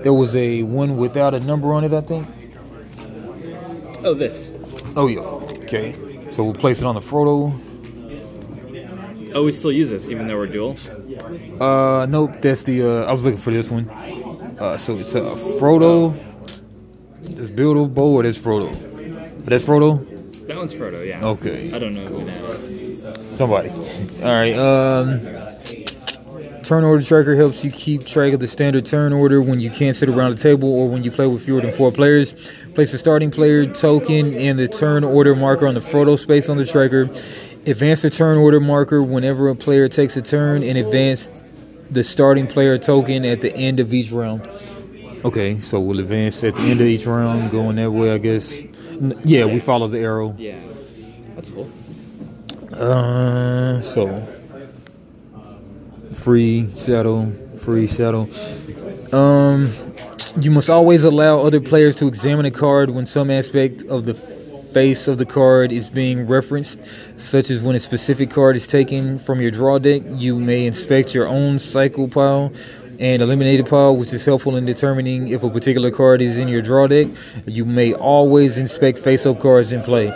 There was a one without a number on it, I think. Oh, this. Oh, yeah. Okay. So we'll place it on the Frodo. Oh, we still use this even though we're dual? Nope. That's the, I was looking for this one. So it's Frodo. This buildable or that's Frodo? That's Frodo? That one's Frodo, yeah. Okay. I don't know who that is. Somebody. Alright, turn order tracker helps you keep track of the standard turn order when you can't sit around the table or when you play with fewer than 4 players. Place the starting player token and the turn order marker on the Frodo space on the tracker. Advance the turn order marker whenever a player takes a turn and advance the starting player token at the end of each round. Okay, so we'll advance at the end of each round, going that way, I guess. Yeah, we follow the arrow. Yeah, that's cool. So free shadow. You must always allow other players to examine a card when some aspect of the face of the card is being referenced, such as when a specific card is taken from your draw deck. You may inspect your own cycle pile and eliminated pile, which is helpful in determining if a particular card is in your draw deck. You may always inspect face-up cards in play.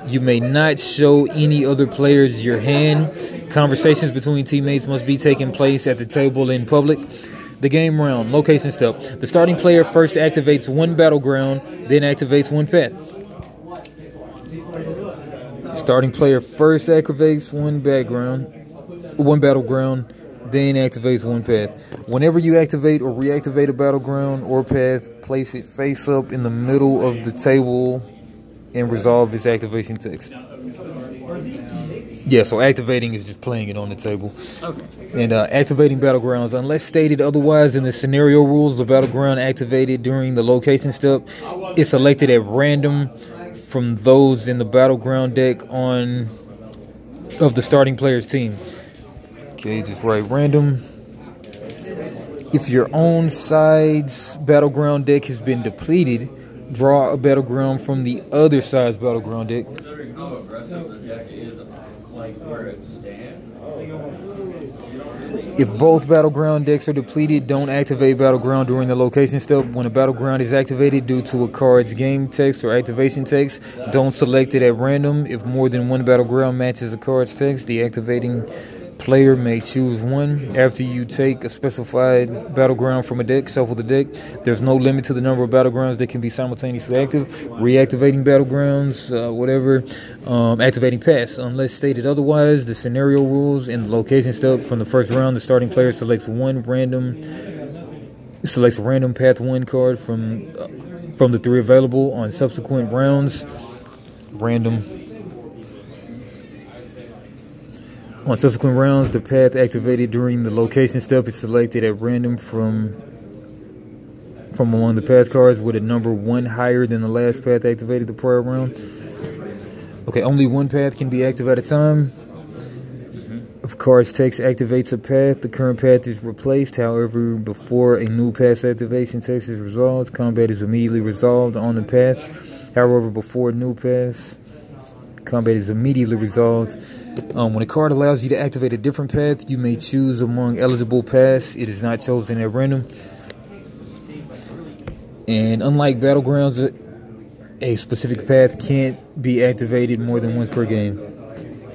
You may not show any other players your hand. Conversations between teammates must be taking place at the table in public. The game round, location step. The starting player first activates 1 battleground, then activates 1 path. Starting player first activates 1 battleground, then activates 1 path. Whenever you activate or reactivate a battleground or path, place it face up in the middle of the table and resolve its activation text. Yeah, so activating is just playing it on the table. Okay. And activating battlegrounds, unless stated otherwise in the scenario rules, the battleground activated during the location step is selected at random from those in the battleground deck of the starting player's team. Okay, just write random. If your own side's battleground deck has been depleted, draw a battleground from the other side's battleground deck. If both battleground decks are depleted, don't activate battleground during the location step. When a battleground is activated due to a card's game text or activation text, don't select it at random. If more than 1 battleground matches a card's text, the activating player may choose one. After you take a specified battleground from a deck, shuffle the deck. There's no limit to the number of battlegrounds that can be simultaneously active. Reactivating battlegrounds, activating paths. Unless stated otherwise, the scenario rules and the location step from the first round, the starting player selects random path 1 card from the 3 available. On subsequent rounds, On subsequent rounds, the path activated during the location step is selected at random from among the path cards with a number 1 higher than the last path activated the prior round. Okay, only 1 path can be active at a time. If a card's text activates a path, the current path is replaced. However, before a new path activation text is resolved, combat is immediately resolved on the path. However, before a new path, combat is immediately resolved. When a card allows you to activate a different path, you may choose among eligible paths. It is not chosen at random. And unlike battlegrounds, A specific path can't be activated more than once per game.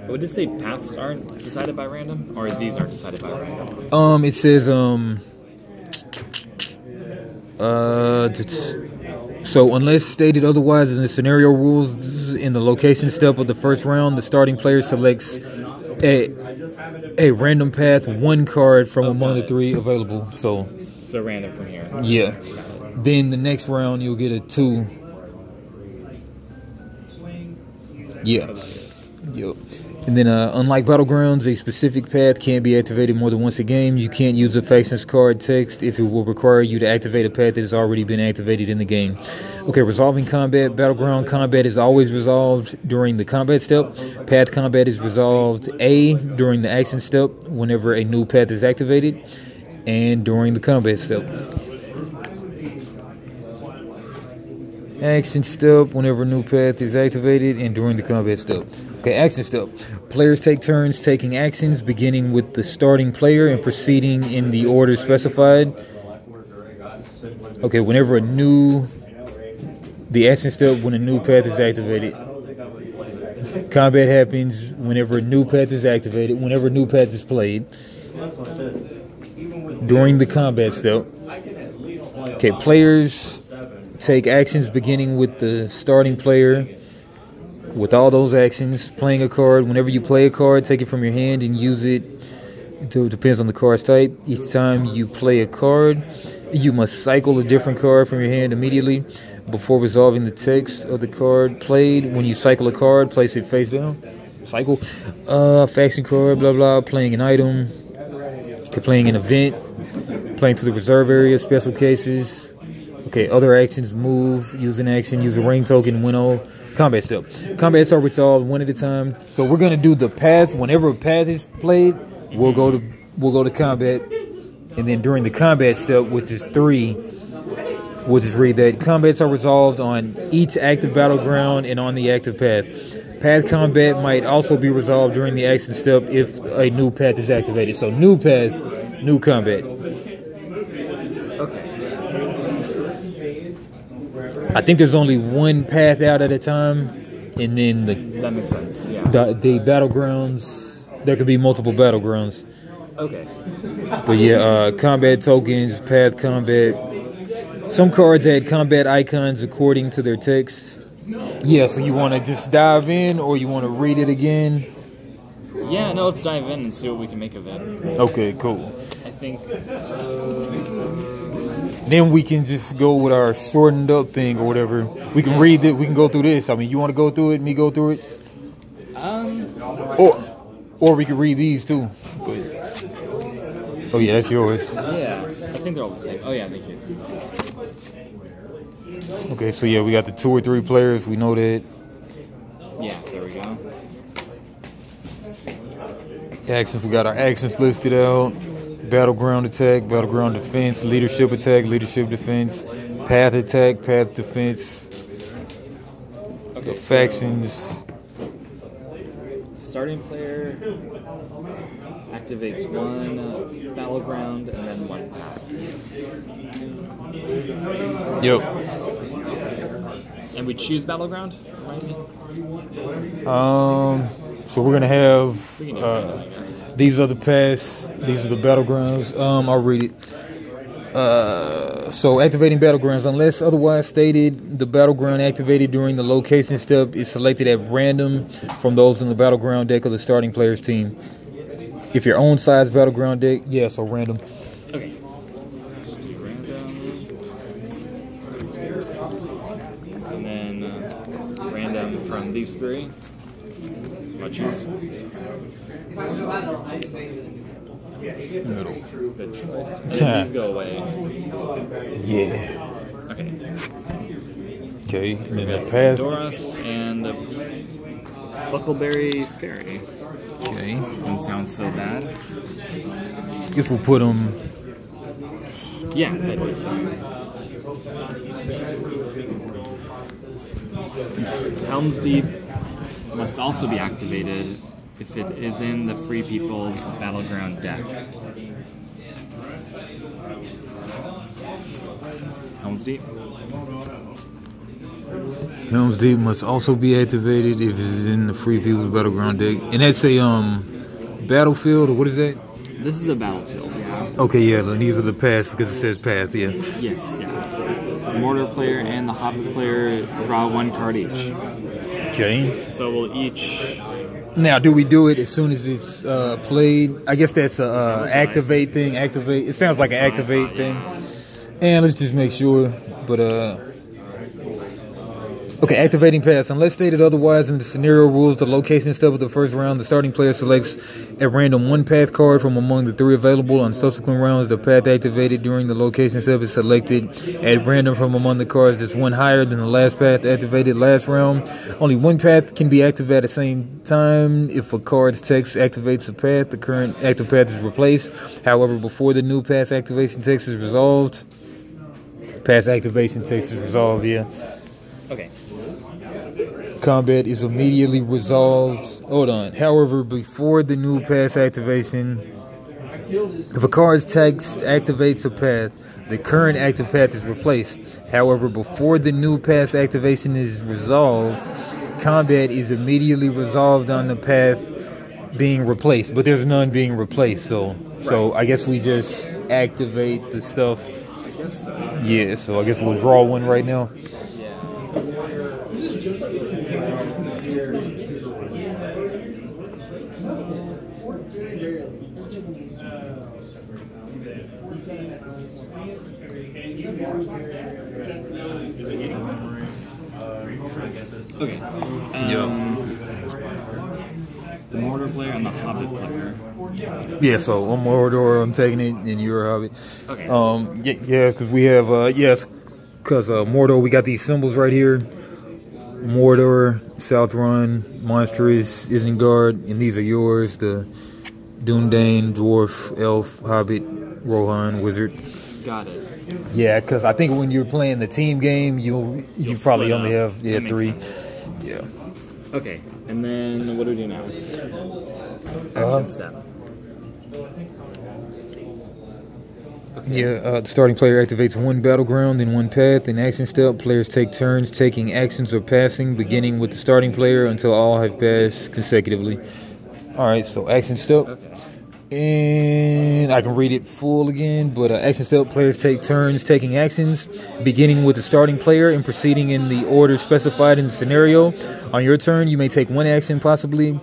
Would it say paths aren't decided by random, or these are decided by random? It says so unless stated otherwise in the scenario rules in the location step of the first round, the starting player selects a random path, one card from among the 3 available. So random from here. Yeah. Then the next round you'll get a 2. Yeah. Yep. And then, unlike Battlegrounds, a specific path can't be activated more than once a game. You can't use a Factions card text if it will require you to activate a path that has already been activated in the game. Okay, resolving combat. Battleground combat is always resolved during the combat step. Path combat is resolved A, during the action step, whenever a new path is activated, and during the combat step. Action step, whenever a new path is activated, and during the combat step. Okay, action step. Players take turns taking actions, beginning with the starting player and proceeding in the order specified. Okay, whenever the action step when a new path is activated. Combat happens whenever a new path is activated, whenever a new path is played. During the combat step. Okay, players take actions beginning with the starting player. With all those actions, playing a card. Whenever you play a card, take it from your hand and use it. It depends on the card's type. Each time you play a card, you must cycle a different card from your hand immediately before resolving the text of the card played. When you cycle a card, place it face down. Cycle. Faction card, blah, blah. Playing an item. Playing an event. Playing to the reserve area, special cases. Okay, other actions, move, use an action, use a ring token, winnow. Combat step. Combats are resolved one at a time. So we're gonna do the path. Whenever a path is played, we'll go to combat, and then during the combat step, which is 3, we'll just read that combats are resolved on each active battleground and on the active path. Path combat might also be resolved during the action step if a new path is activated. So new path, new combat. Okay. I think there's only one path out at a time, and then that makes sense. Yeah. The battlegrounds. There could be multiple battlegrounds. Okay. But yeah, combat tokens, path combat. Some cards add combat icons according to their text. Yeah. So you want to just dive in, or you want to read it again? Yeah. No. Let's dive in and see what we can make of it. Okay. Cool. I think. Then we can just go with our shortened up thing or whatever. We can read it. We can go through this. I mean, you want to go through it? Me go through it? Or we can read these too. But oh yeah, that's yours. Yeah, I think they're all the same. Oh yeah, thank you. Okay, so yeah, we got the 2 or 3 players. We know that. Yeah, there we go. Actions. We got our actions listed out. Battleground attack, battleground defense, leadership attack, leadership defense, path attack, path defense. Okay, the factions. Starting player activates 1 battleground and then 1 path. Yep. And we choose battleground, right? So we're gonna have these are the paths, these are the battlegrounds. I'll read it. So activating battlegrounds, unless otherwise stated, the battleground activated during the location step is selected at random from those in the battleground deck of the starting player's team. If your own size battleground deck, yeah, so random. Okay. Just do random. And then random from these 3. I'll choose. Middle. Good choice. And these go away. Yeah. Okay. Okay, and then the path. Doros and Buckleberry Fairy. Okay. Doesn't sound so bad. Guess we'll put them. Yeah, sideways. Helm's Deep must also be activated if it is in the Free People's Battleground deck. Helm's Deep. Helm's Deep must also be activated if it's in the Free People's Battleground deck. And that's a battlefield, or what is that? This is a battlefield, yeah. Okay, yeah, then these are the paths because it says path, yeah. Yes, yeah. The Mortar player and the Hobbit player draw 1 card each. Okay. So we'll each... Now, do we do it as soon as it's played? I guess that's a activate thing. Activate. It sounds like an activate thing. And let's just make sure. But okay, activating pass. Unless stated otherwise in the scenario rules, the location step of the first round, the starting player selects at random 1 path card from among the 3 available. On subsequent rounds, the path activated during the location step is selected at random from among the cards that's 1 higher than the last path activated last round. Only 1 path can be activated at the same time. If a card's text activates a path, the current active path is replaced. However, before the new path activation text is resolved, path activation text is resolved, yeah. Okay. Combat is immediately resolved. Hold on. However, before the new pass activation, if a card's text activates a path, the current active path is replaced. However, before the new pass activation is resolved, combat is immediately resolved on the path being replaced. But there's none being replaced, so I guess we just activate the stuff. I guess so. Yeah, so I guess we'll draw 1 right now. Okay. The Mortar player and the Hobbit player. Yeah, so I'm Mordor, I'm taking it, and you're a Hobbit. Okay. Yeah, because we have, because Mordor, we got these symbols right here. Mordor, South-Run, Monstrous, Isengard, and these are yours. The Dundane, Dwarf, Elf, Hobbit, Rohan, Wizard. Got it. Yeah, because I think when you're playing the team game, you probably only have 3. Yeah. Okay, and then what do we do now? Action step. Okay. Yeah, the starting player activates 1 battleground and 1 path. In action step, players take turns taking actions or passing, beginning with the starting player until all have passed consecutively. All right, so action step. Okay. And I can read it full again, but action step, players take turns taking actions, beginning with the starting player and proceeding in the order specified in the scenario. On your turn, you may take 1 action, possibly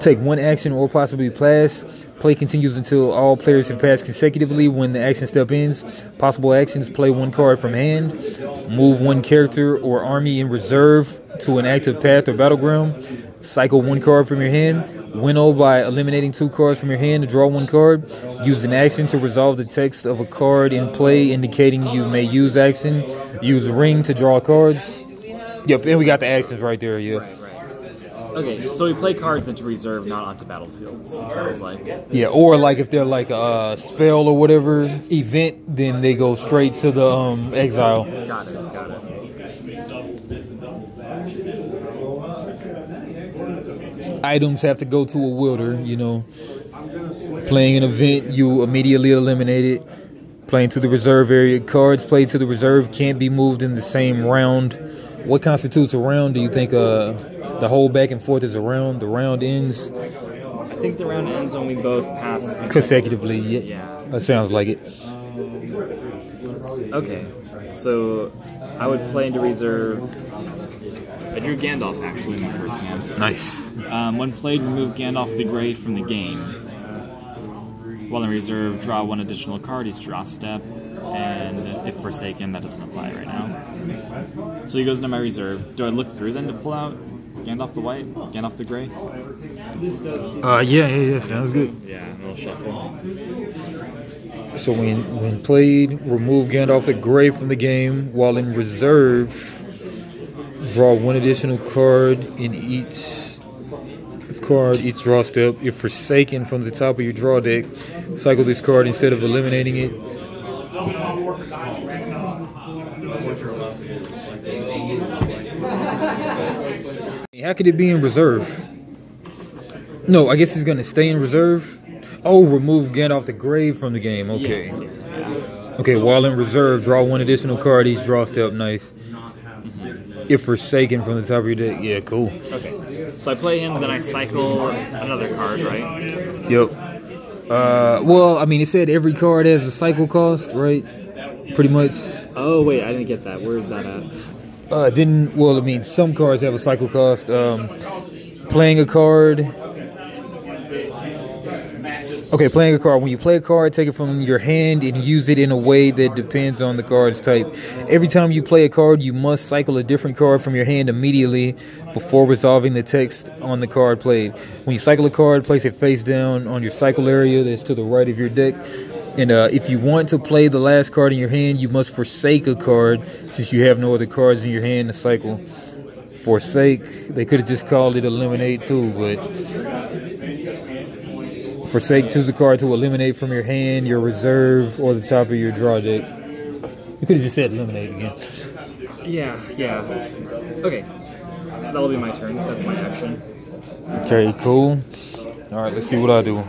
or possibly pass. Play continues until all players have passed consecutively. When the action step ends, possible actions: play 1 card from hand, move 1 character or army in reserve to an active path or battleground, cycle 1 card from your hand, winnow by eliminating 2 cards from your hand to draw 1 card, use an action to resolve the text of a card in play indicating you may use action, use ring to draw cards. Yep, and we got the actions right there, yeah. Okay, so we play cards into reserve, not onto battlefields, it sounds like. Yeah, or like if they're like a spell or whatever event, then they go straight to the exile. Got it. Items have to go to a wielder, you know. Playing an event, you immediately eliminate it. Playing to the reserve area, cards played to the reserve can't be moved in the same round. What constitutes a round? Do you think the whole back and forth is a round? The round ends? I think the round ends when we both pass consecutively. Yeah. That sounds like it. Okay, so I would play into reserve. I drew Gandalf actually in my first hand. Nice. When played, remove Gandalf the Grey from the game. While in reserve, draw 1 additional card each draw step. And if Forsaken, that doesn't apply right now. So he goes into my reserve. Do I look through then to pull out Gandalf the White? Gandalf the Grey? Yeah, sounds good. Yeah, and we'll shuffle. So when played, remove Gandalf the Grey from the game. While in reserve, draw 1 additional card in each draw step. If Forsaken from the top of your draw deck, cycle this card instead of eliminating it. How could it be in reserve? No, I guess he's going to stay in reserve. Oh, remove Gandalf the Grey from the game. Okay. Yes. Okay, while in reserve, draw 1 additional card each draw step. Nice. if forsaken from the top of your deck. Yeah, cool. Okay. So I play him, then I cycle another card, right? Yep. Well, I mean, it said every card has a cycle cost, right? Pretty much. Oh wait, I didn't get that. Where is that at? Well, I mean, some cards have a cycle cost. Playing a card. Okay, playing a card. When you play a card, take it from your hand and use it in a way that depends on the card's type. Every time you play a card, you must cycle a different card from your hand immediately before resolving the text on the card played. When you cycle a card, place it face down on your cycle area that's to the right of your deck. And if you want to play the last card in your hand, you must forsake a card since you have no other cards in your hand to cycle. Forsake, they could have just called it eliminate too, but forsake, choose a card to eliminate from your hand, your reserve, or the top of your draw deck. You could have just said eliminate again. Yeah. Okay. So that'll be my turn. That's my action. Okay, cool. All right, let's see what I do.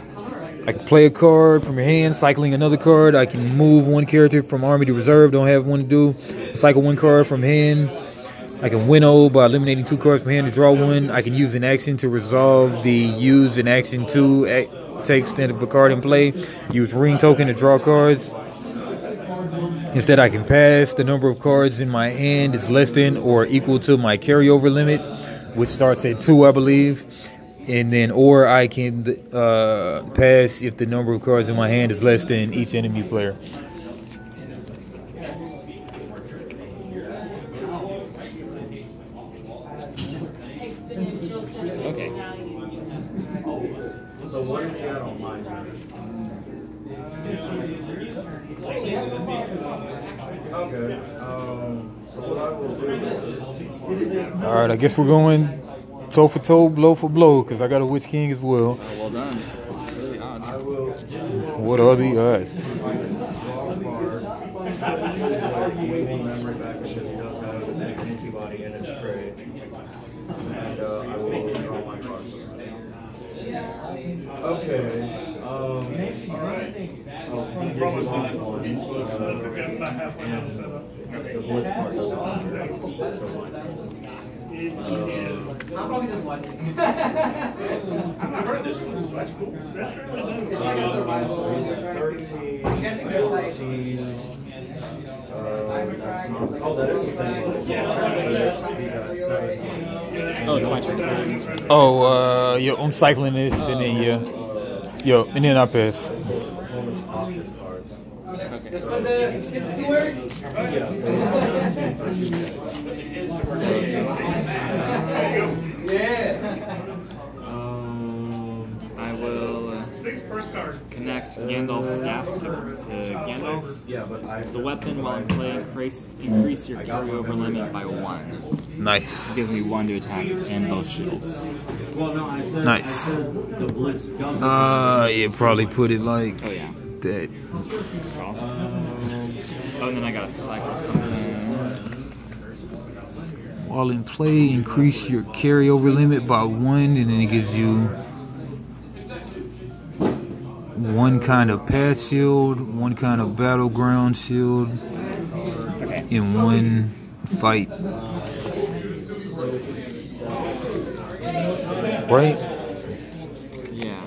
I can play a card from your hand, cycling another card. I can move one character from army to reserve, don't have one to do. Cycle one card from hand. I can winnow by eliminating 2 cards from hand to draw one. I can use an action to resolve the use an action to text of a card in play. Use ring token to draw cards. Instead, I can pass. The number of cards in my hand is less than or equal to my carryover limit, which starts at 2, I believe. And then, or I can pass if the number of cards in my hand is less than each enemy player. Okay. So what is that on my Okay. So what I will do. All right, I guess we're going toe for toe, blow for blow, because I got a Witch King as well. Oh, well done. What are the odds? What are the odds? Memory back because he does have the next antibody in his trade. And I will draw my cards. Okay. Alright. The blitz part doesn't I'm probably just watching. I've not heard this one, so that's cool. I'm guessing there's like 14. Oh, that is the same one. Oh, it's my turn. Oh, yo, I'm cycling this, and then and then I pass. Just put the steward. Yeah. I will connect Gandalf's staff to Gandalf. Yeah, but As a weapon while I'm playing, increase your carryover limit by 1. Nice. It gives me 1 to attack and both shields. well, no, I said, Nice. the blitz doesn't. Yeah, probably put it like Oh yeah. that. Draw. Oh, and then I gotta cycle something. While in play, increase your carryover limit by 1, and then it gives you 1 kind of path shield, 1 kind of battleground shield, Okay. and 1 fight. Right? Yeah.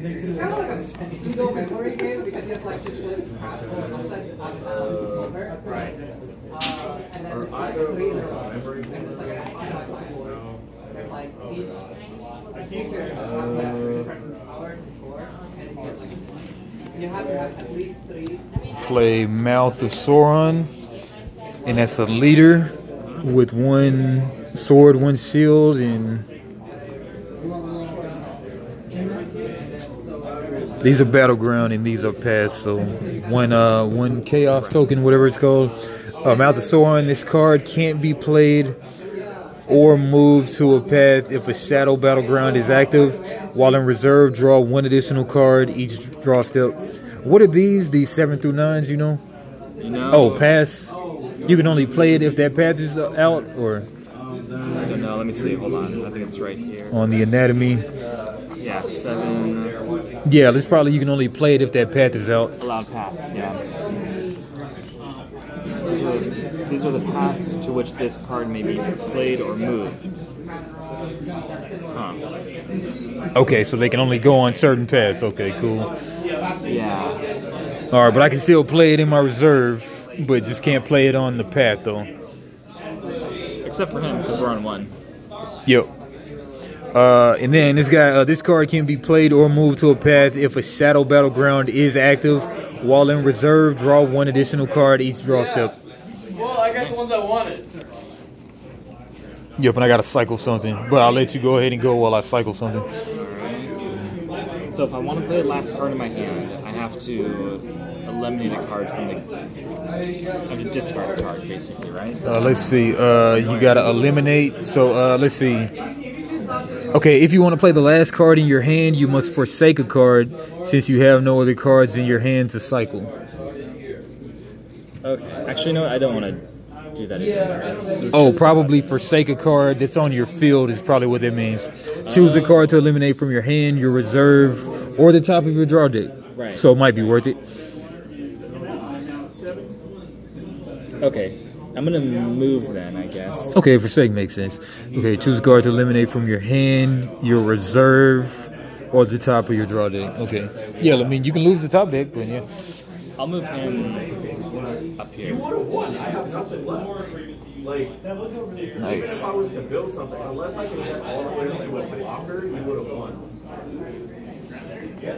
It's kind of like a pseudo memory game because you have like to flip over. Right. And then Or it's like either 3 of or those so. memory And it's like a 5 There's like each features have like different powers and score. And you have to have at least 3. Play Mouth of Sauron, and that's a leader with 1 sword, 1 shield, and these are battleground and these are paths. So one chaos token, whatever it's called. Mouth of Sauron. This card can't be played or moved to a path if a shadow battleground is active. While in reserve, draw 1 additional card each draw step. What are these? These 7 through 9s, you know? You know. Oh, pass. You can only play it if that path is out, or I don't know. Let me see. Hold on. I think it's right here. On the anatomy. Yeah, 7 Yeah, this probably you can only play it if that path is out. allowed paths. Yeah. These are the paths to which this card may be played or moved. Huh. Okay, so they can only go on certain paths. Okay, cool. Yeah. All right, but I can still play it in my reserve, but just can't play it on the path though. Except for him, because we're on 1. Yep. And then this guy, this card can be played or moved to a path if a Shadow Battleground is active. While in reserve, draw 1 additional card each draw step. Well, I got the ones I wanted. Yep, and I gotta cycle something, but I'll let you go ahead and go while I cycle something. So if I want to play the last card in my hand, I have to eliminate a card from the... I have to discard a card, basically, right? Let's see. You gotta eliminate. So let's see. Okay, if you want to play the last card in your hand, you must forsake a card since you have no other cards in your hand to cycle. Okay. Actually, no, I don't want to do that anymore. Oh, probably forsake a card that's on your field is probably what that means. Choose a card to eliminate from your hand, your reserve, or the top of your draw deck. Right. So it might be worth it. Okay. I'm going to move then, I guess. Okay, forsake makes sense. Okay, choose a card to eliminate from your hand, your reserve, or the top of your draw deck. Okay. Yeah, I mean, you can lose the top deck, but yeah. I'll move him up here. Nice. If I was to build something, unless I could get all the way to a blocker, you would have won.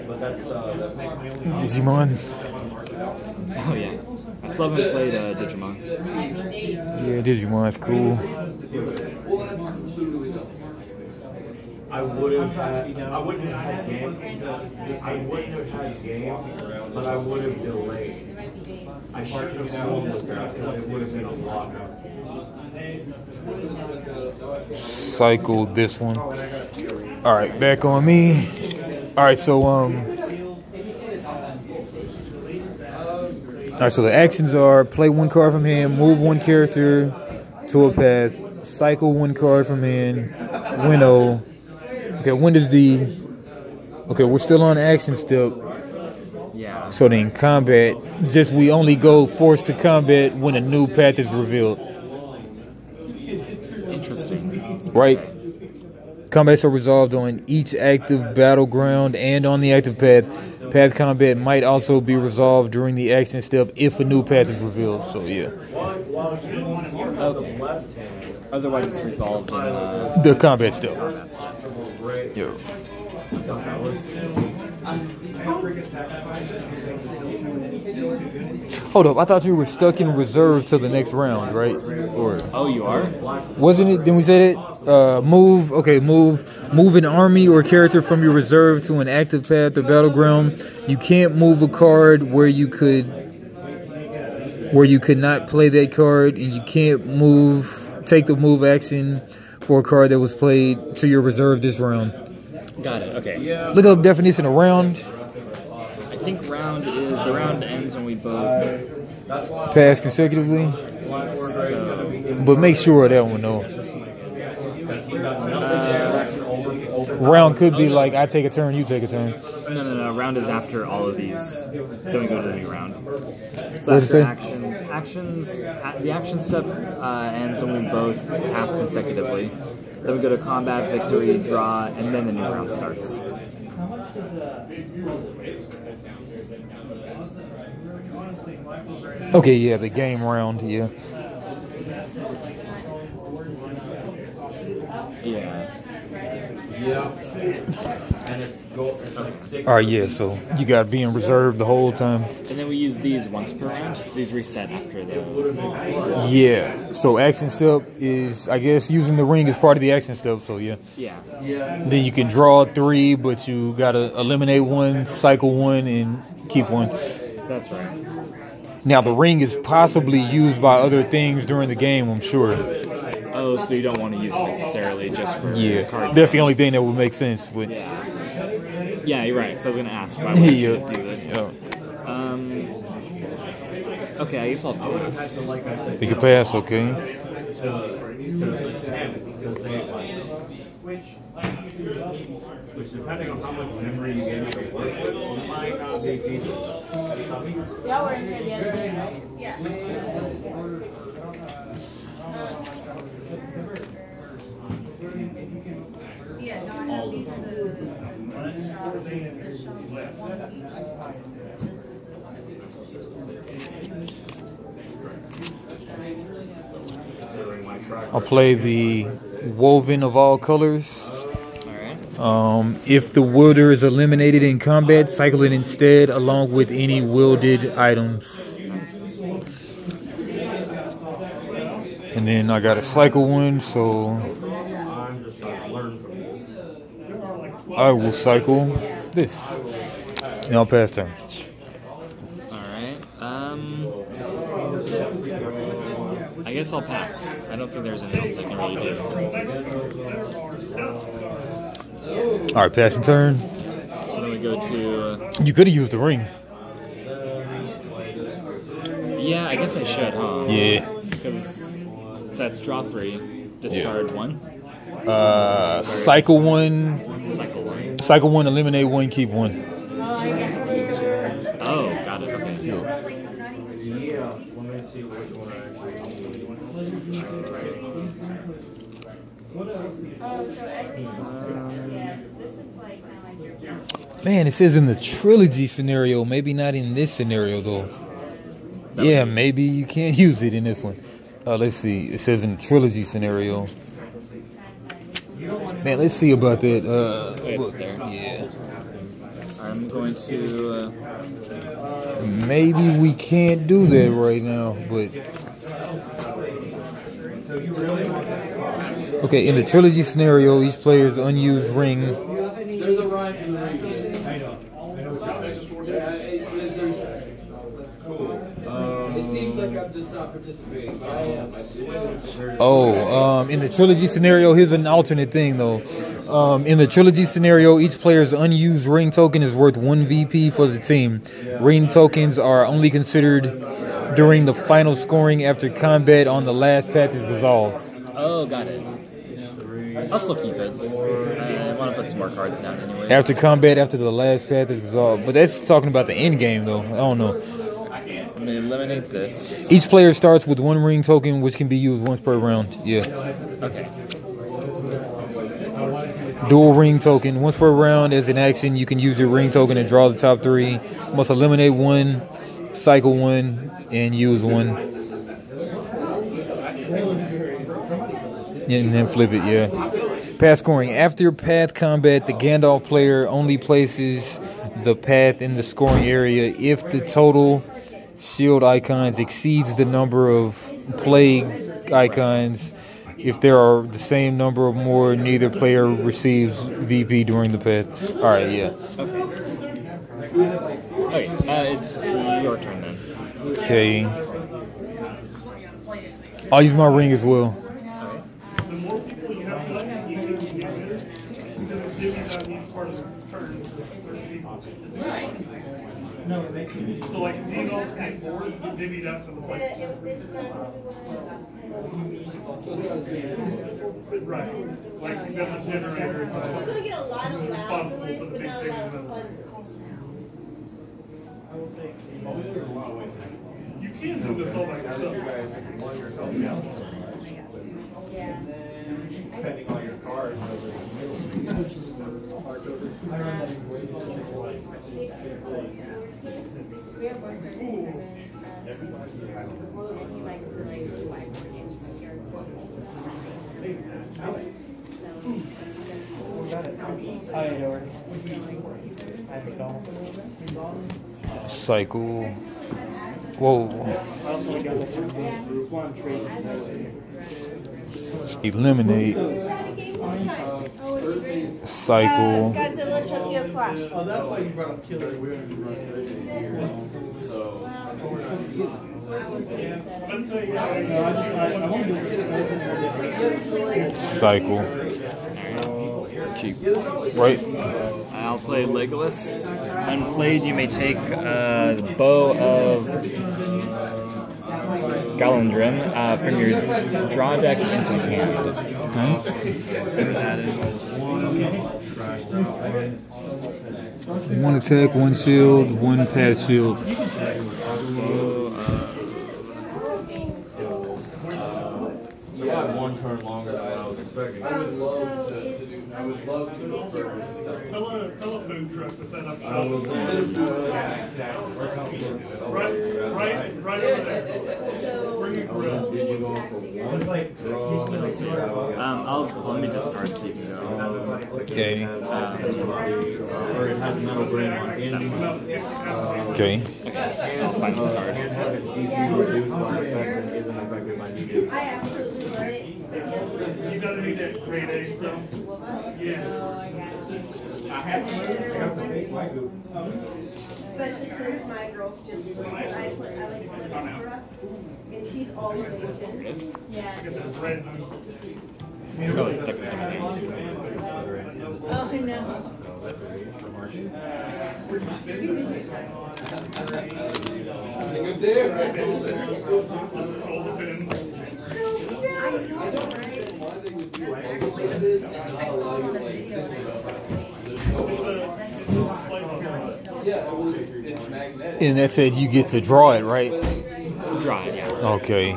But that's Digimon. Oh, yeah. I still haven't played Digimon. Yeah, Digimon's cool. I wouldn't have had game. I wouldn't have had game, but I would have delayed. I shouldn't have swung with that because it would have been a lot. Cycle this one. All right, back on me. All right, so all right, so the actions are play 1 card from hand, move 1 character to a path, cycle 1 card from hand, winnow. Okay, when does the... Okay, we're still on action step. Yeah. So then combat, just we only go forced to combat when a new path is revealed. Interesting. Right? Combats are resolved on each active battleground and on the active path. Path combat might also be resolved during the action step if a new path is revealed. So yeah. Okay. Otherwise it's resolved in The combat step. Yo. Hold up, I thought you were stuck in reserve till the next round, right? Or Oh, you are? wasn't it? Then we said it. Move. Okay, move an army or character from your reserve to an active path or battleground. You can't move a card where you could not play that card, and you can't take the move action for a card that was played to your reserve this round. Got it. Okay. Look up definition of round. I think the round ends when we both Pass consecutively. So, But make sure of that one though. Round could be like I take a turn, you take a turn. no. Round is after all of these. Then we go to the new round. So What did it after the action step ends when we both pass consecutively. Then we go to combat, victory, draw, and then the new round starts. Okay, yeah, the game round, yeah. Yeah. Alright, yeah, so you gotta be in reserve the whole time. And then we use these once per round. These reset after the... Yeah, so action step is, I guess, using the ring is part of the action step, so yeah. Yeah. Then you can draw 3, but you gotta eliminate 1, cycle 1, and keep 1. That's right. Now, the ring is possibly used by other things during the game, I'm sure. Oh, so you don't want to use it necessarily just for Yeah, card that's the only games. thing that would make sense. But Yeah, you're right. So I was going to ask, why would you Yeah. just use it? Yeah. Okay, I guess I'll... Take a pass, okay. to 10 to save myself. Which, depending on how much memory you get to work with, might not be feasible. Y'all were in here the other day, right? Yeah. Yeah, no, I have these are I'll play the woven of all colors. If the wielder is eliminated in combat, cycle it instead along with any wielded items. And then I got a cycle one, so I will cycle this. And I'll pass turn. Alright. I guess I'll pass. I don't think there's anything else I can really do. Alright, passing turn. So then we go to... You could have used the ring. Yeah, I guess I should, huh? Yeah. Because that's draw 3, discard 1. Cycle one. Cycle 1. Cycle one, eliminate 1, keep 1. Oh, got it. Okay. Yeah, let me see which one Man, it says in the trilogy scenario, maybe not in this scenario though. Yeah, maybe you can't use it in this one. Let's see. It says in the trilogy scenario. Man, let's see about that. It's there. Yeah. I'm going to... Maybe we can't do that right now, but... Okay, in the trilogy scenario, each player's unused ring... There's a rhyme to the ring. I know. It seems like I'm just not participating, but I am. In the trilogy scenario, here's an alternate thing though. In the trilogy scenario, each player's unused ring token is worth 1 VP for the team. Ring tokens are only considered during the final scoring after combat on the last path is resolved. Oh, got it. I'll still keep it. I want to put some more cards down anyway. After combat, after the last path is resolved. But that's talking about the end game though. I don't know. I'm going to eliminate this. Each player starts with 1 ring token, which can be used once per round. Yeah. Okay. Dual ring token. Once per round, as an action, you can use your ring token to draw the top 3. You must eliminate 1, cycle 1, and use 1. And then flip it, yeah. Path scoring. After path combat, the Gandalf player only places the path in the scoring area if the total shield icons exceeds the number of plague icons. If there are the same number or more, neither player receives VP during the path. Alright, yeah. Okay, it's your turn then. Okay. I'll use my ring as well. So like zero and 4, you divvy that to the players. Right. Like you got the generator. We get a lot of responsible loud for the but big not a things. lot of funds called You can do this all by yourself. depending on your card. We have one person who likes to raise his wife. Cycle. Whoa. Eliminate. Cycle. Godzilla Tokyo Clash. Oh, that's why you brought up Killer. Cycle. Keep. Right. I'll play Legolas. Unplayed, you may take the bow of Gallandrim from your draw deck into hand. Okay. That is One attack, one shield, one pass shield. So I have one turn longer than I was expecting. So I would love to go further. Tell a food truck to set up I was shop. Right over there. Bring a grill. let me discard so you can go. Okay. Or it has metal green on ending. Okay. I'll find this card. Reduced by effects and isn't affected by negative. I absolutely love it. You gotta need that grade A stuff. Yeah. Especially since my girl's just I like to play opera, and she's all over the weekend. Yeah. It's red. Oh, it's like a stone. Oh no. And that said you get to draw it, right? Draw it, yeah. Okay.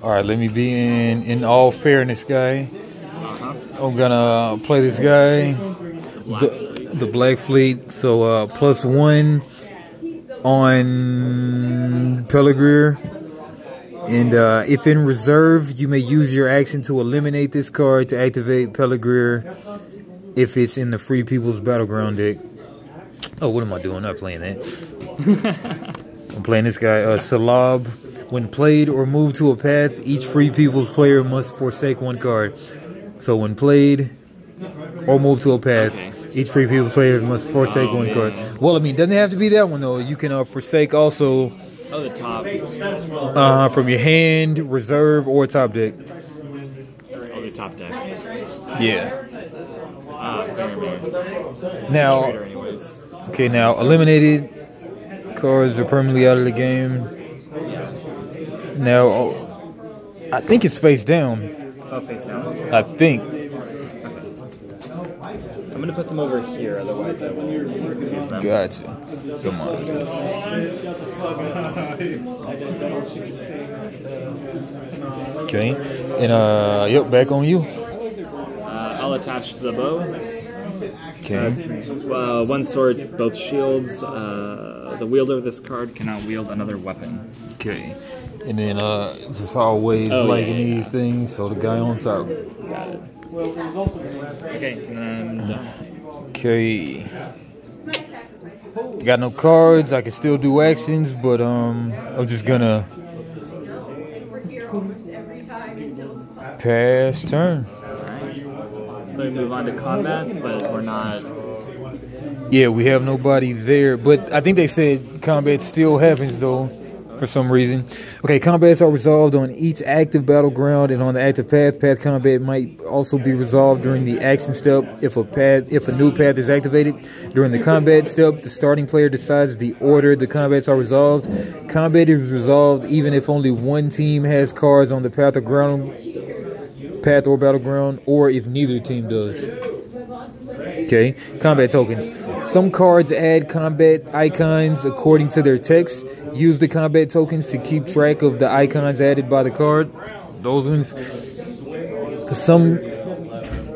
All right, let me be in all fairness, guy. I'm gonna play this guy, the Black Fleet. So +1 on Pelagrier, and if in reserve, you may use your action to eliminate this card to activate Pelagrier if it's in the Free People's Battleground deck. Oh, what am I doing? Not playing that. I'm playing this guy, Salab. When played or moved to a path, each Free People's player must forsake one card. So when played or moved to a path, each Free People's player must forsake one card. Well, I mean, doesn't have to be that one, though. You can forsake also Oh, the top. from your hand, reserve, or top deck. Oh, the top deck. Yeah. Fingerman. Now, Trader anyways. okay, now eliminated cards are permanently out of the game. Now, I think it's face down. Oh, face down. I think. I'm gonna put them over here, otherwise I will confuse them. Gotcha. Come on. Okay. And yep, back on you. I'll attach the bow. Okay. One sword, both shields. The wielder of this card cannot wield another weapon. Okay. And then just always in these things, so the guy on top. Got it. Okay, and then done. Okay. Got no cards. I can still do actions, but I'm just gonna pass turn. Alright. So we move on to combat, but we're not. Yeah, we have nobody there, but I think they said combat still happens though, for some reason. Okay, combats are resolved on each active battleground and on the active path. Path combat might also be resolved during the action step if a new path is activated. During the combat step, the starting player decides the order the combats are resolved. Combat is resolved even if only one team has cards on the path or battleground, or if neither team does. Okay, combat tokens. Some cards add combat icons according to their text. Use the combat tokens to keep track of the icons added by the card. Those ones. Some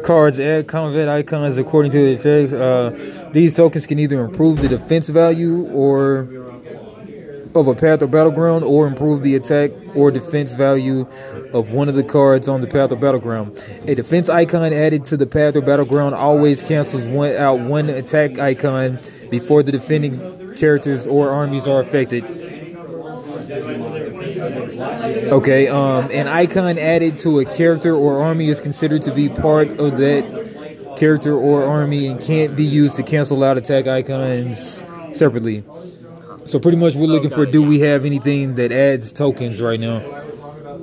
cards add combat icons according to their text. These tokens can either improve the defense value of a path or battleground, or improve the attack or defense value of one of the cards on the path or battleground. A defense icon added to the path or battleground always cancels one attack icon before the defending characters or armies are affected. Okay, an icon added to a character or army is considered to be part of that character or army and can't be used to cancel out attack icons separately. So pretty much we're looking for, do we have anything that adds tokens right now?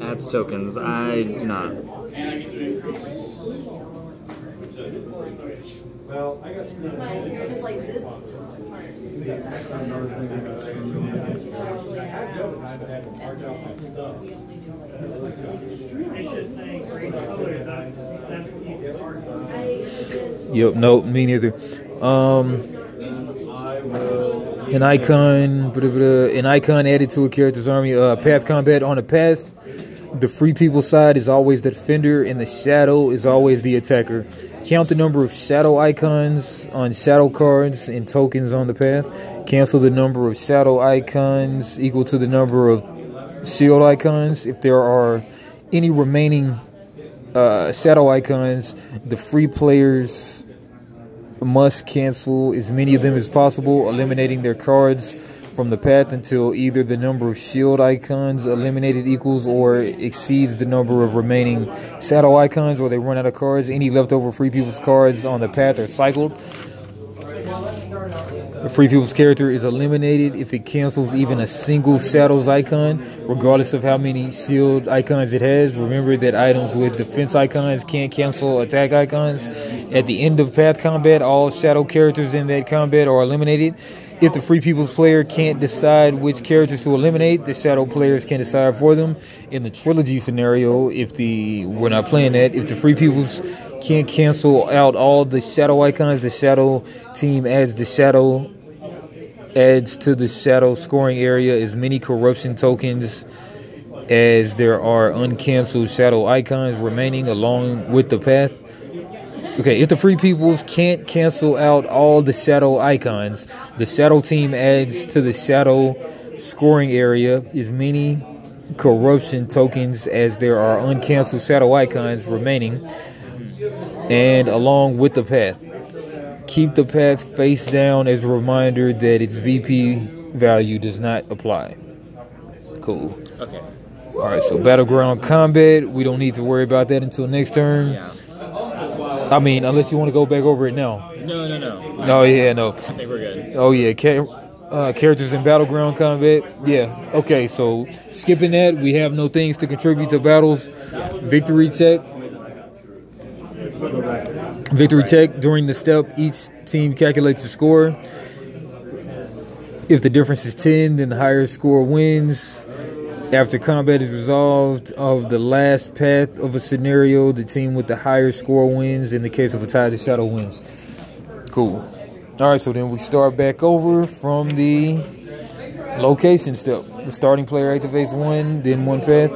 Adds tokens. I do not. Just like this. It's just saying green color, that's what you get hard on. Yep, no, me neither. An icon added to a character's army. Path combat on the path. The free people side is always the defender, and the shadow is always the attacker. Count the number of shadow icons on shadow cards and tokens on the path. Cancel the number of shadow icons equal to the number of shield icons. If there are any remaining shadow icons, the free players must cancel as many of them as possible, eliminating their cards from the path until either the number of shield icons eliminated equals or exceeds the number of remaining shadow icons, or they run out of cards. Any leftover free people's cards on the path are cycled. The free people's character is eliminated if it cancels even a single shadows icon, regardless of how many shield icons it has. Remember that items with defense icons can't cancel attack icons. At the end of path combat, all shadow characters in that combat are eliminated. If the free people's player can't decide which characters to eliminate, the shadow players can decide for them. In the trilogy scenario, we're not playing that, if the free people's can't cancel out all the shadow icons, the shadow team adds to the shadow scoring area as many corruption tokens as there are uncancelled shadow icons remaining along with the path. Okay, if the free peoples can't cancel out all the shadow icons, the shadow team adds to the shadow scoring area as many corruption tokens as there are uncancelled shadow icons remaining, and along with the path. Keep the path face down as a reminder that its VP value does not apply. Cool. Okay. Alright, so Battleground Combat, we don't need to worry about that until next turn. Yeah. I mean, unless you want to go back over it now. No. No, yeah, no. I think we're good. Oh, yeah. Characters in Battleground Combat. Yeah. Okay, so skipping that, we have no things to contribute to battles. Victory check. Victory check. During the step, each team calculates the score. If the difference is 10, then the higher score wins. After combat is resolved of the last path of a scenario, the team with the higher score wins. In the case of a tie, the shadow wins. Cool. All right, so then we start back over from the location step. The starting player activates one, then one path.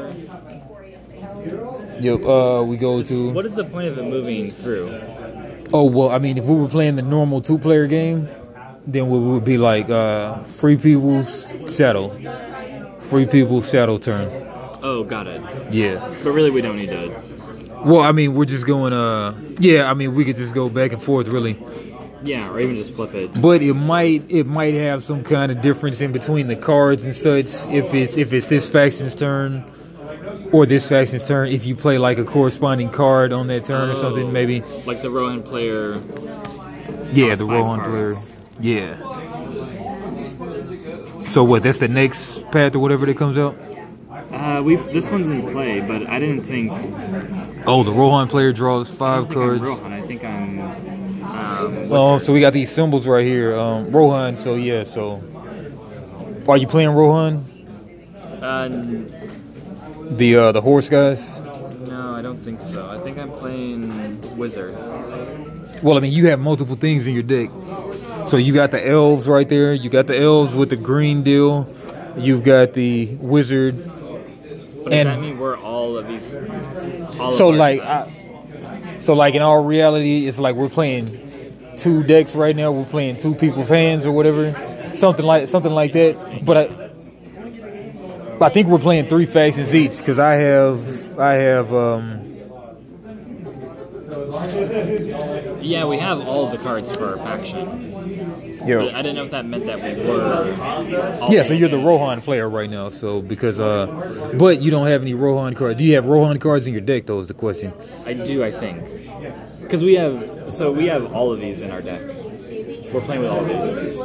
Yep, we go to... What is the point of it moving through? Oh, well, I mean, if we were playing the normal two-player game, then we would be like free people's shadow. Free people's shadow turn. Oh, got it. Yeah. But really, we don't need to. Well, I mean, we're just going, yeah, I mean, we could just go back and forth, really. Yeah, or even just flip it. But it might have some kind of difference in between the cards and such, if it's this faction's turn or this faction's turn, if you play like a corresponding card on that turn or something, maybe. Like the Rohan player. Yeah, the Rohan player. Yeah. So what, that's the next path or whatever that comes out? This one's in play, but I didn't think... Oh, the Rohan player draws 5 cards. Rohan, I think I'm... so we got these symbols right here. Rohan, so yeah, so... Are you playing Rohan? The horse guys? No, I don't think so. I think I'm playing Wizard. Well, I mean, you have multiple things in your deck. So you got the elves right there. You got the elves with the green deal. You've got the wizard. But does that mean we're all of these? So like in all reality, it's like we're playing 2 decks right now. We're playing 2 people's hands or whatever, something like that. But I think we're playing 3 factions each because I have. Yeah, we have all of the cards for our faction. Yeah. But I didn't know if that meant that we were. Yeah, so you're the Rohan player right now. So because but you don't have any Rohan cards. Do you have Rohan cards in your deck? Though is the question. I do, I think, because we have all of these in our deck. We're playing with all of these.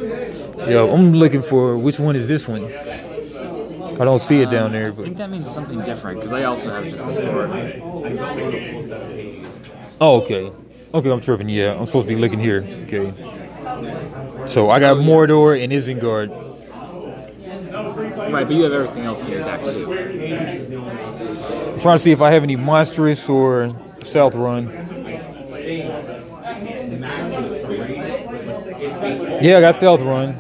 Yeah, I'm looking for which one is this one. I don't see it down there. But I think that means something different because I also have just a sword. Oh, okay. Okay, I'm tripping. Yeah, I'm supposed to be looking here. Okay. So I got Mordor and Isengard. Right, but you have everything else in your deck too. I'm trying to see if I have any Monstrous or South Run. Yeah, I got South Run.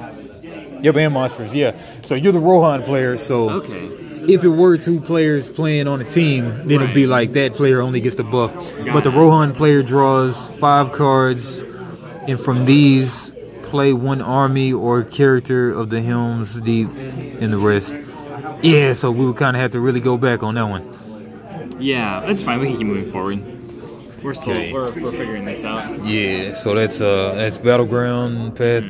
Yep, and Monsters, yeah. So you're the Rohan player, so Okay. if it were two players playing on a team, then it'd be like that player only gets the buff. But the Rohan player draws 5 cards, and from these, play one army or character of the Helm's Deep and the rest. Yeah, so we would kind of have to really go back on that one. Yeah, that's fine. We can keep moving forward. We're still Okay. we're figuring this out. Yeah, so that's Battleground Path.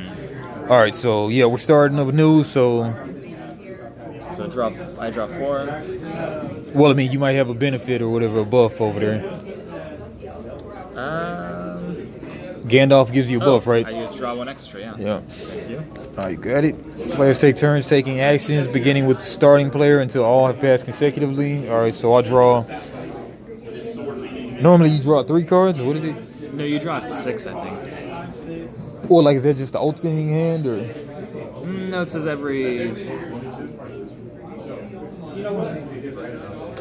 All right, so yeah, we're starting up new. So, So I draw 4. well, I mean, you might have a benefit or whatever, a buff over there. Gandalf gives you a buff, right? I just draw 1 extra. Yeah. Yeah. Thank you. All right, got it. Players take turns taking actions, beginning with the starting player until all have passed consecutively. All right, so I'll draw. Normally, you draw 3 cards. What is it? No, you draw 6, I think. Or like, is that just the opening hand, or? No, it says every.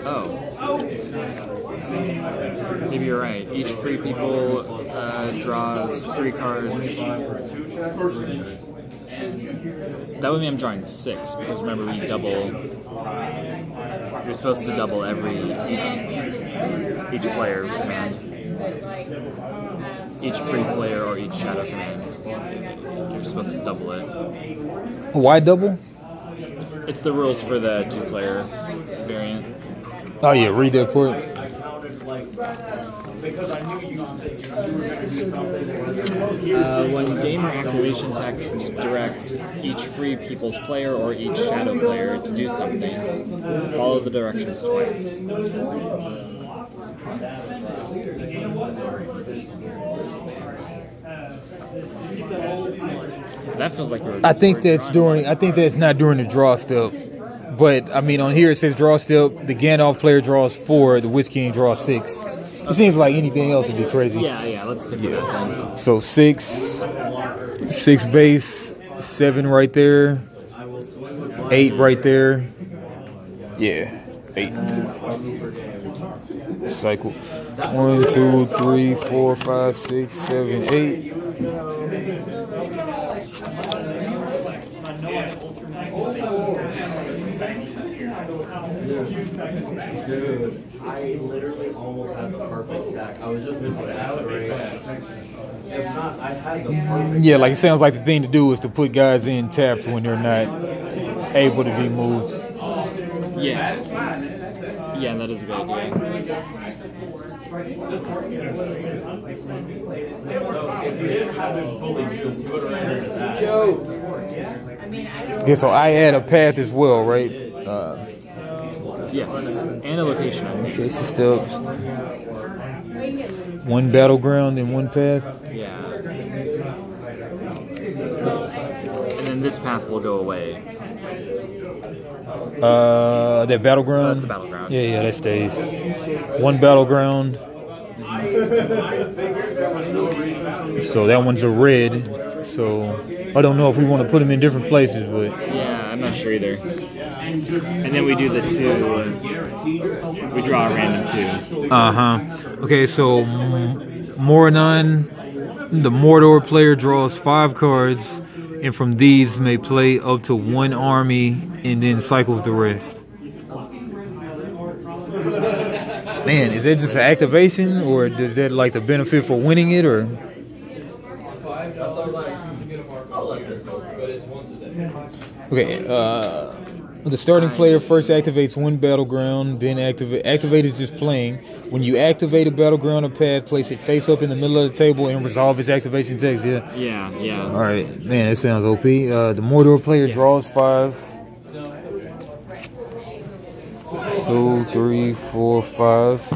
Oh. Maybe you're right. Each free people draws 3 cards. That would mean I'm drawing 6, because remember we double. You're supposed to double each player command. Each free player or each shadow command. You're supposed to double it. Why double? It's the rules for the 2-player variant. Oh yeah, read that part. When gamer activation text directs each free people's player or each shadow player to do something, follow the directions twice. That feels like I think that's not during the draw step. But I mean, on here it says draw step. The Gandalf player draws 4. The Witch King draws 6. It seems like anything else would be crazy. Yeah. Let's stick with that then. So 6 base, 7 right there, 8 right there. Yeah, 8. Cycle 1, 2, 3, 4, 5, 6, 7, 8. Dude, I literally almost had the perfect stack. I was just missing that. If not, I had the perfect. Yeah, like it sounds like the thing to do is to put guys in tapped when they're not able to be moved. Yeah, that is a good idea. If you didn't have him fully juiced, you would have ran into that. Okay, so I add a path as well, right? Yes, and a location. I think. Okay, so still 1 battleground and 1 path. Yeah. And then this path will go away. That battleground. That's a battleground. Yeah, that stays. 1 battleground. So that one's a red. So I don't know if we want to put them in different places, but Yeah, I'm not sure either. And then we do the 2. We draw a random 2. Okay, so Moranon, the Mordor player draws 5 cards, and from these may play up to 1 army, and then cycles the rest. Man, is that just an activation, or does that like the benefit for winning it, or? Okay, the starting player first activates 1 battleground, then activate is just playing. When you activate a battleground or path, place it face up in the middle of the table and resolve its activation text. Yeah. Yeah. All right, man, that sounds OP. The Mordor player draws 5. 2, 3, 4, 5.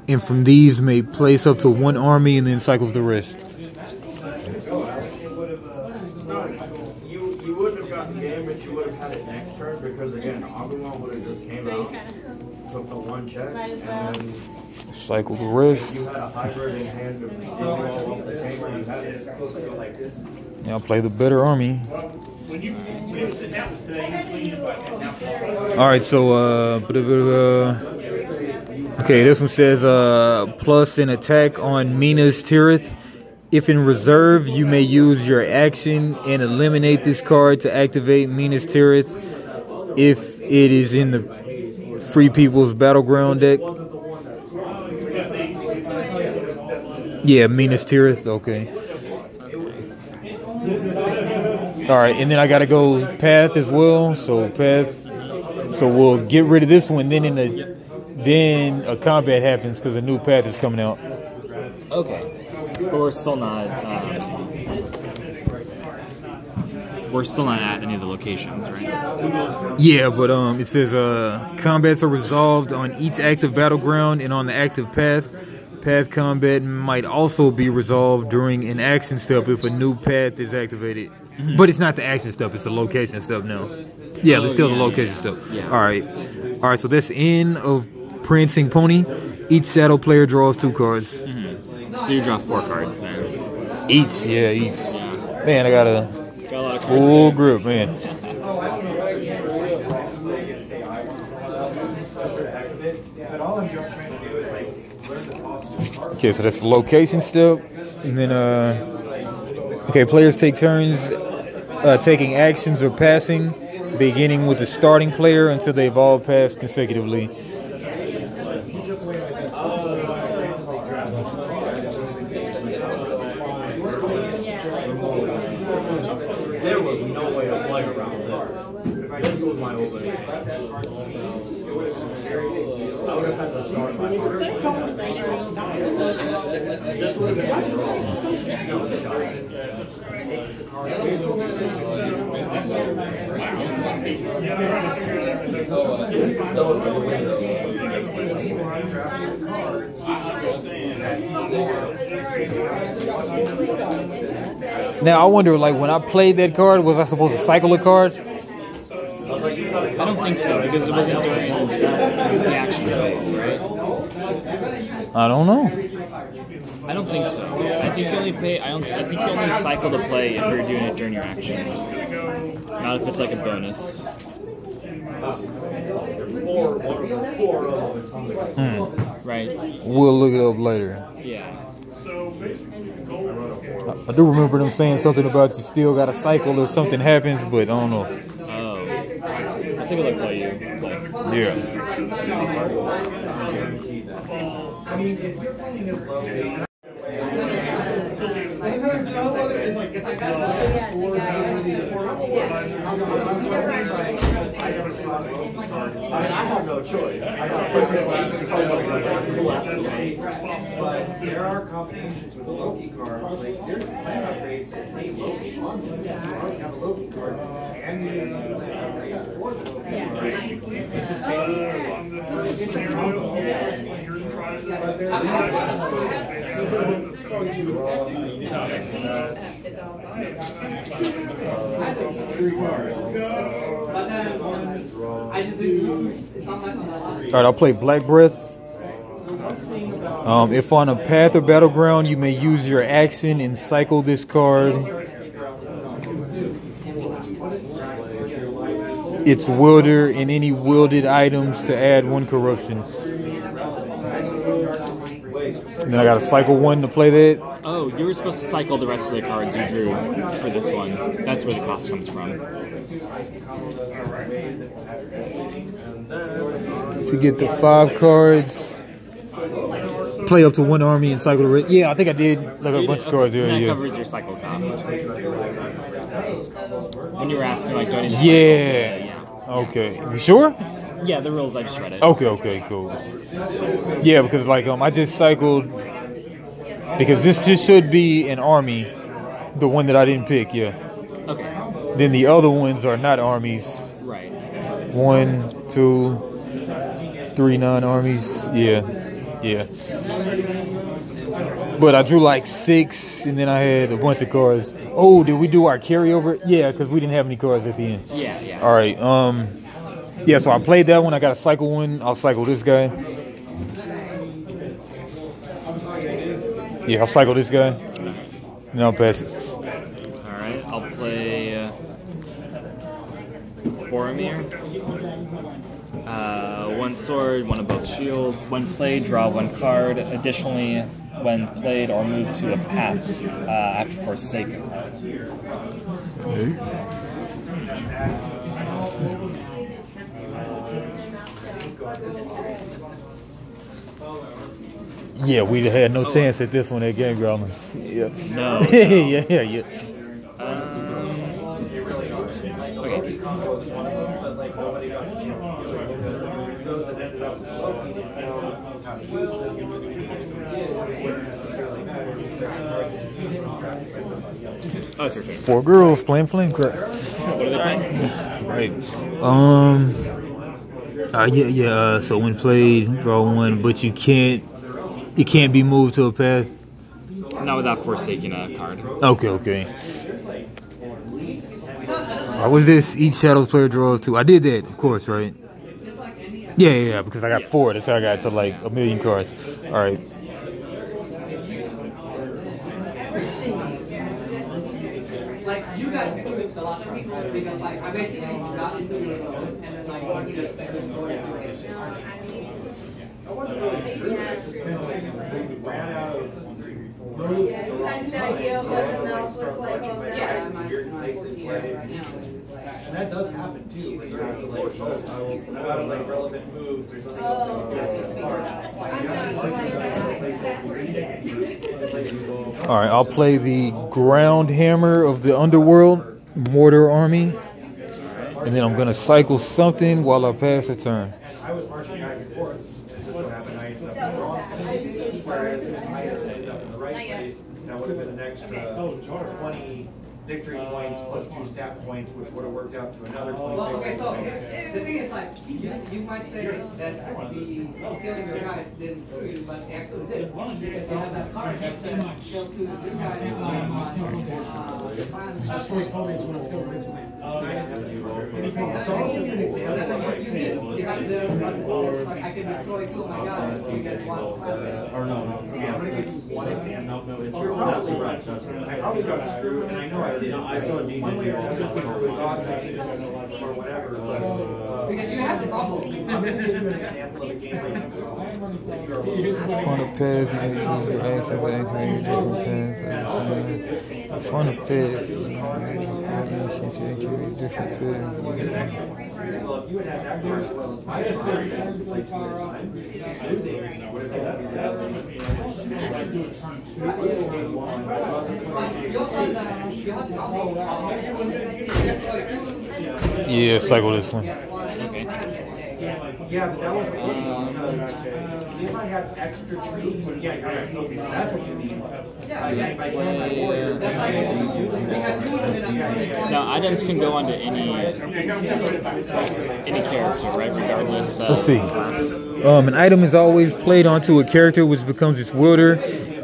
And from these may place up to 1 army and then cycles the rest. You wouldn't have gotten the game, but you would have had it next turn because Yeah, no, Agumon would have just came out, took the one check, and then Cycle the rest. you had a hybrid in hand to see you all off the table. You had it supposed to go like this. Yeah, I'll play the better army. When you sit down today, you clean it back now. All right, so okay, this one says plus an attack on Mina's Tirith. If in reserve, you may use your action and eliminate this card to activate Mina's Tirith. If it is in the Free People's Battleground deck. Yeah, Mina's Tirith. Okay. All right, and then I gotta go Path as well. So Path. So we'll get rid of this one. Then a combat happens because a new Path is coming out. Okay. But we're still not at any of the locations, right? Yeah, but it says combats are resolved on each active battleground and on the active path. Path combat might also be resolved during an action step if a new path is activated. But it's not the action step; it's the location step now. Yeah, it's still the location step. Yeah. All right. So that's end of Prancing Pony. Each shadow player draws 2 cards. So you draw 4 cards then. Each. Man, I got a lot of full group, man. Okay, so that's the location step, and then okay, players take turns taking actions or passing, beginning with the starting player until they've all passed consecutively. There was no way to play around this. This was my opening. I would have had to start my card. This would have been my draw. Now I wonder, like, when I played that card, was I supposed to cycle a card? I don't think so, because it wasn't during the action phase, right? I don't know. I don't think so. I think you only play. I think you only cycle to play if you're doing it during your action, not if it's like a bonus. Right. We'll look it up later. Yeah. I do remember them saying something about you still got to cycle if something happens, but I don't know. Oh. I think I'll play you. Yeah. I mean, I have no choice. But there are combinations with Loki cards. Like, there's plan upgrades that say Loki on them. You already have a Loki card, and you upgrade for the Loki Alright, I'll play Black Breath. If on a path or battleground, you may use your action and cycle this card. Its wielder and any wielded items to add 1 corruption. And then I gotta cycle 1 to play that. Oh, you were supposed to cycle the rest of the cards you drew for this one. That's where the cost comes from. To get the 5 cards, play up to 1 army and cycle the rest. Yeah, I think I did. Like a bunch of cards there. That Yeah. covers your cycle cost. When you were asking, like, do I need to Yeah. cycle? Okay. You sure? Yeah, the rules, I just read it. Okay, cool. Yeah, because like I just cycled because this just should be an army, the one that I didn't pick. Yeah. Okay. Then the other ones are not armies. Right. 1, 2, 3 non-armies. Yeah. But I drew like 6, and then I had a bunch of cards. Oh, did we do our carryover? Yeah, because we didn't have any cards at the end. Yeah. All right. Yeah, so I played that one. I got to cycle one. I'll cycle this guy. Yeah, I'll cycle this guy. And I'll pass it. Alright, I'll play Boromir. One sword, one of both shields. When played, draw one card. Additionally, when played or moved to a path, I have to forsake a card. Okay. Yeah, we had no chance at this one at Game Gremlins. Yeah. No. yeah. Oh, it's your turn. 4 girls playing Flamecraft. What are they playing? Right. Yeah. So when played, draw one, but it can't be moved to a path. Not without forsaking a card. Okay. Was this each Shadows player draws 2? I did that, of course, right? Yeah, because I got 4. That's how I got to like 1,000,000 cards. All right. Like, you got influenced a lot of people because, like, I basically got into the and then, like, just destroyed it. I wasn't really sure. It's just kind of like we ran out of Yeah, you had an idea of what the mouth looks like on that. Yeah, my 14 right now. And that does happen too. When you have to like, out of like relevant moves or something else. All right, I'll play the Ground Hammer of the Underworld Mortar Army, and then I'm gonna cycle something while I pass a turn. I was marching back and forth. It's just what happened. I ended up in the wrong place. Whereas if I had ended up in the right place, that would have been an extra 20 victory points plus 2 stat points, which would have worked out to another 20 Well, okay, victory so points. the thing is, like, you might say that the killing your guys didn't screw you, but it actually did. Because you have that card that says kill 2 of your guys Destroys opponents when it's killed instantly. It's also an example of like, you have the like, I can destroy 2 of my guys, you get 1 slap. or no, yeah, I'm gonna give you one example. You're probably right. I probably got screwed, and I know I did. I saw it one way or another, just went through his odds or whatever. Because you have the bubble. I'm gonna give you an example of a game like Fun of pads, you use your actions, activate different paths. Fun of pads, you activate different paths. well, if you had had that card as well as my card, you played 2 at a time. Losing would have Yeah, cycle this one. yeah, but that was if I had extra troops, yeah, you're right. That's what you mean. Now, items can go onto any character, right? Regardless of Let's see. class. An item is always played onto a character, which becomes its wielder.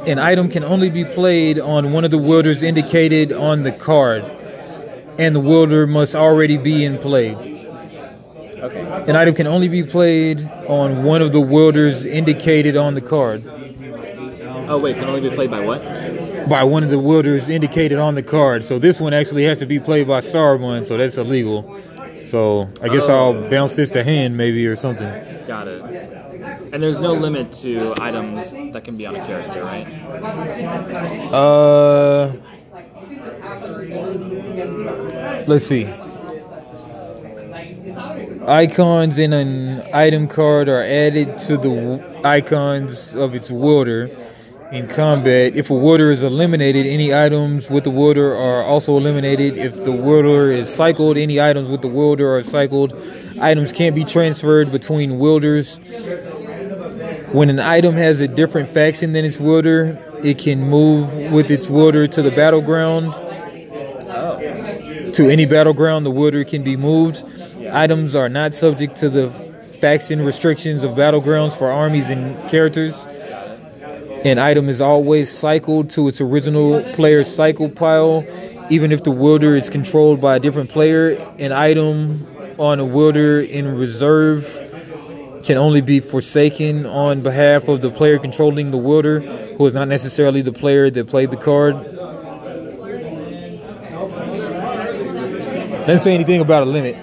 An item can only be played on one of the wielders indicated on the card, and the wielder must already be in play. Okay. An item can only be played on one of the wielders indicated on the card. Oh wait, can only be played by what? By one of the wielders indicated on the card. So this one actually has to be played by Saruman, so that's illegal. So I guess I'll bounce this to hand maybe or something. Got it. And there's no limit to items that can be on a character, right? Let's see. Icons in an item card are added to the icons of its wielder in combat. If a wielder is eliminated, any items with the wielder are also eliminated. If the wielder is cycled, any items with the wielder are cycled. Items can't be transferred between wielders. When an item has a different faction than its wielder, it can move with its wielder to the battleground. To any battleground, the wielder can be moved. Items are not subject to the faction restrictions of battlegrounds for armies and characters. An item is always cycled to its original player's cycle pile, even if the wielder is controlled by a different player. An item on a wielder in reserve can only be forsaken on behalf of the player controlling the wielder, who is not necessarily the player that played the card. Doesn't say anything about a limit.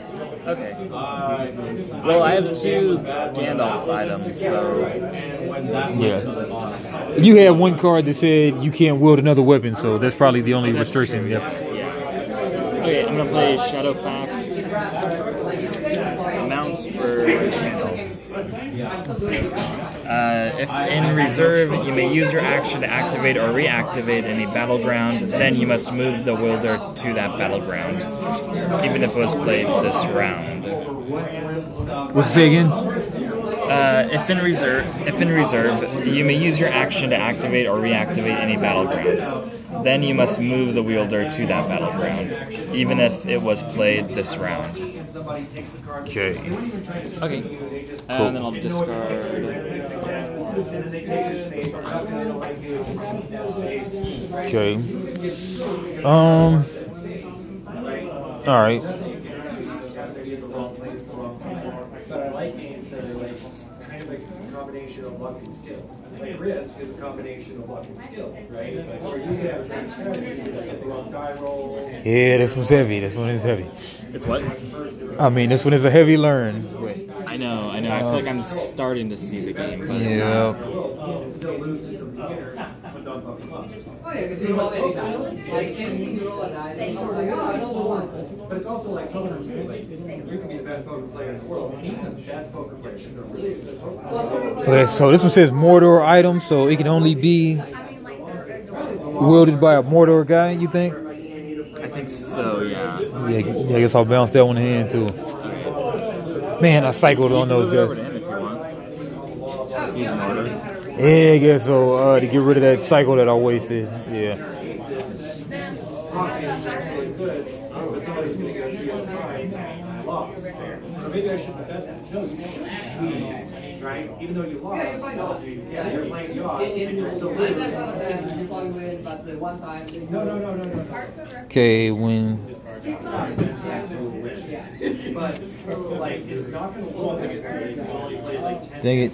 Okay. Well, I have 2 Gandalf items, so Yeah. You had one card that said you can't wield another weapon, so that's probably the only restriction. Yep. yeah. Okay, I'm gonna play Shadowfax. Mounts for Gandalf. If in reserve, you may use your action to activate or reactivate any battleground. Then you must move the wielder to that battleground, even if it was played this round. What's it say again? If in reserve, you may use your action to activate or reactivate any battleground. Then you must move the wielder to that battleground, even if it was played this round. Okay. Okay. And then I'll discard. Okay. All right. But I like games that are like kind of a combination of luck and skill. Like Risk is a combination of luck and skill, right? Or you could have a great strategy that gets the wrong die roll. Yeah, this one's heavy. This one is heavy. It's what? I mean, this one is a heavy learn. But I know. I feel like I'm starting to see the game. But yeah. Still lose to some beginners, but don't fuck them up. Oh yeah, because you roll any die. Like, you roll a die, and it's like, oh, I don't want one. But it's also like poker too. Like you can be the best poker player in the world, and even the best poker player should be really good poker player. Okay, so this one says Mordor item, so it can only be wielded by a Mordor guy, you think? I think so. Yeah. Yeah, I guess I'll bounce that one in too. Man, I cycled on those Over to guys. him if you want. He's Mordor. Yeah, I guess so. To get rid of that cycle that I wasted. Yeah. But somebody's going to get a 3-5 and I lost. Or maybe I shouldn't have bet that. No, you shouldn't. Right? Even though you lost, you're playing the odds, and you're still That's not a bad. You probably win, but the one time. No. Okay, when. But like, it's not going to look like it's well, you played like 10. Dang it.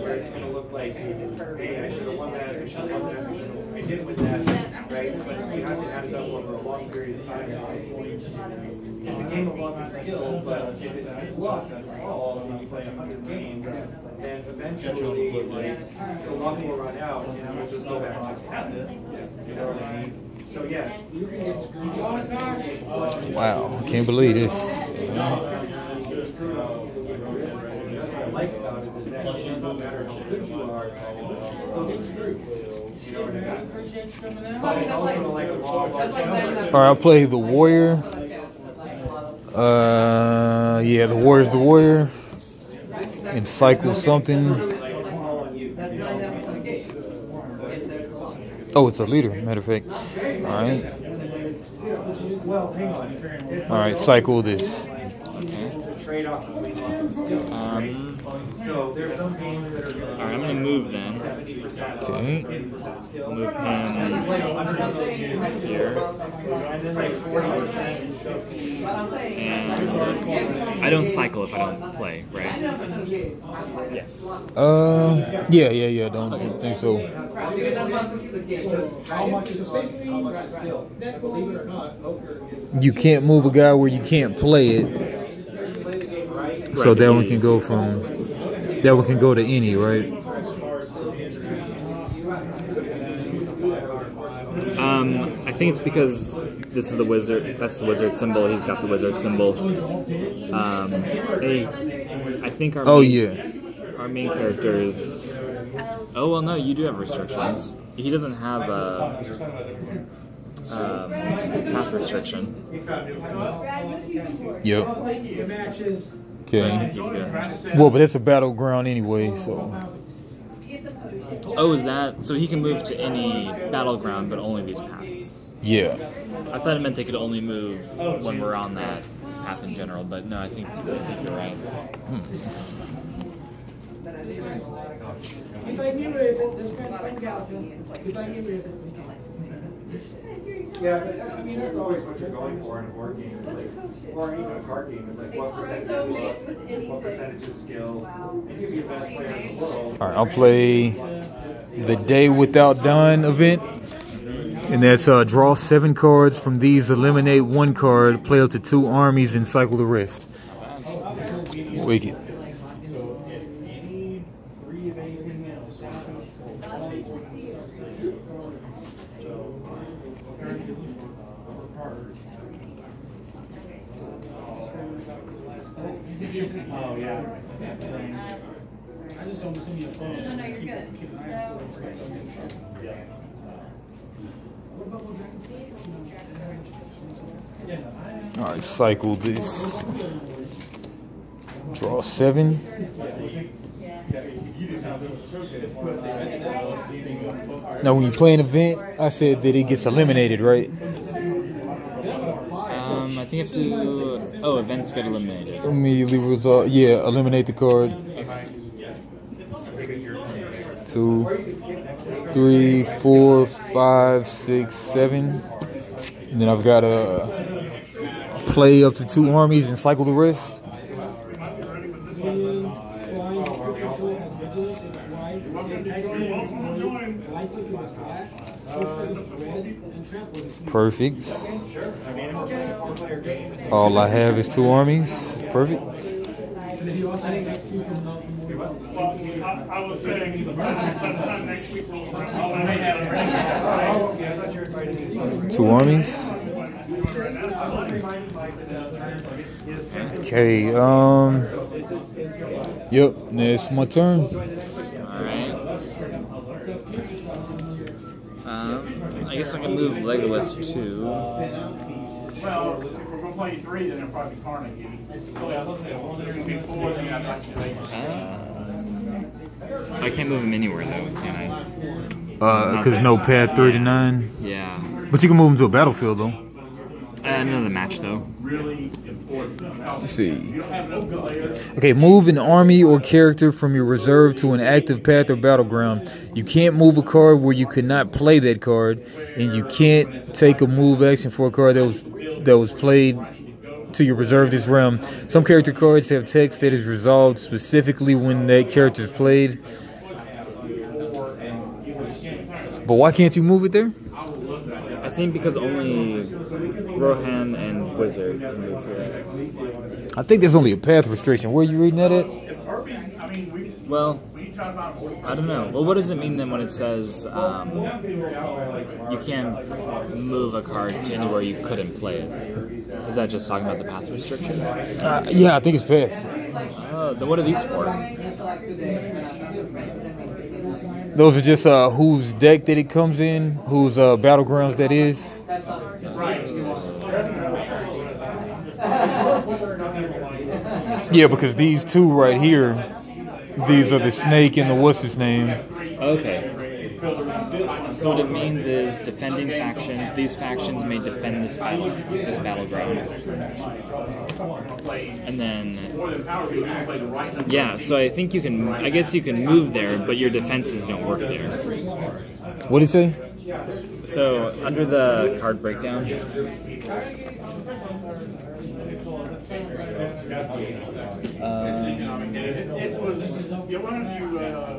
It's going to look like, hey, I should have won that, I should have won that, I did win that, right? But you have to add it up over a long period of time. It's a game of luck and skill, but if it's luck all, when you play 100 games, then eventually like, the luck will run out, and we'll just go back to this. You know what I mean? So yes, you can get screwed on. Wow, I can't believe this. That's what I like about it is that no matter how good you are, you still get screwed. You know what I mean? But it's also like a law of large numbers. All right, I'll play the warrior. Yeah, the warrior's the warrior. And cycle something. Oh, it's a leader, matter of fact. All right. Well, hang on. All right, cycle this. Trade off between luck and skill. So there's some games that are going to Alright, I'm gonna move them. 70% Okay. 80% skill. Move him here. And then like 40%, 60%. And I don't cycle if I don't play, right? Yes. Yeah. Don't think so. How much is luck? How much is skill? Believe it or not, poker is. You can't move a guy where you can't play it. So that one can go from. That one can go to any, right? I think it's because this is the wizard. That's the wizard symbol. He's got the wizard symbol. I think our our main character is. Oh well, no, you do have restrictions. He doesn't have a path restriction. Yep. So I Okay. think he's good. Well, but it's a battleground anyway, so. Oh, is that so? He can move to any battleground, but only these paths. Yeah. I thought it meant they could only move when we're on that path in general, but no, I think you're right. If I knew it, this man's playing Galaga. If I knew it. Yeah, but I mean that's always what you're going for in a board game. It's like Or even a card game is like what percentage is skill. And you be the best player in the world. All right, I'll play the Day Without Dawn event. And that's draw 7 cards. From these, eliminate 1 card, play up to 2 armies, and cycle the rest. Wicked. Oh, yeah. I just told him to send me a phone. No, you're good. All right, cycle this. Draw 7. Now, when you play an event, I said that it gets eliminated, right? I think you have to. Oh, events get eliminated. Immediately result. Yeah, eliminate the card. 2, 3, 4, 5, 6, 7. And then I've got to play up to 2 armies and cycle the rest. Perfect. All I have is 2 armies. Perfect. I was saying next week we'll 2 armies. Okay, yep, that's my turn. Alright. I guess I can move Legolas too. Well, if we're going to play 3, then it'll probably be Carnegie. I can't move him anywhere though, can I? Because no path 3 to 9. Yeah. But you can move him to a battlefield though. Another match though. Let's see. Okay, move an army or character from your reserve to an active path or battleground. You can't move a card where you could not play that card, and you can't take a move action for a card that was played to your reserve this round. Some character cards have text that is resolved specifically when that character is played. But why can't you move it there? I think because only Rohan and Wizard can move here. I think there's only a path restriction. Where are you reading that at? Well, I don't know. Well, what does it mean then when it says you can't move a card to anywhere you couldn't play it? Is that just talking about the path restriction? Yeah, I think it's path. Oh, then what are these for? Those are just whose deck that it comes in, whose battlegrounds that is. Yeah, because these 2 right here, these are the snake and the what's his name. Okay. So what it means is defending factions. These factions may defend this battleground. And then, yeah. So I think you can. I guess you can move there, but your defenses don't work there. What did it say? So under the card breakdown.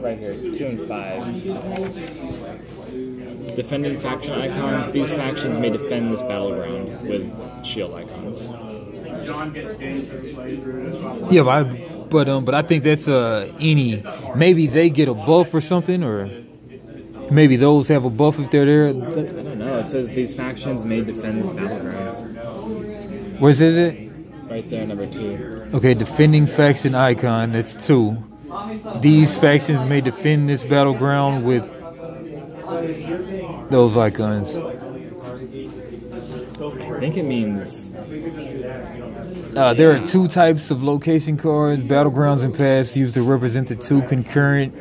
Right here, 2 and 5. Defending faction icons. These factions may defend this battleground with shield icons. Yeah, but I think that's any. Maybe they get a buff or something, or maybe those have a buff if they're there. I don't know. It says these factions may defend this battleground. Where is it? Right there, number 2. Okay, defending faction icon. That's 2. These factions may defend this battleground with those icons. I think it means. There are 2 types of location cards: battlegrounds and paths, used to represent the 2 concurrent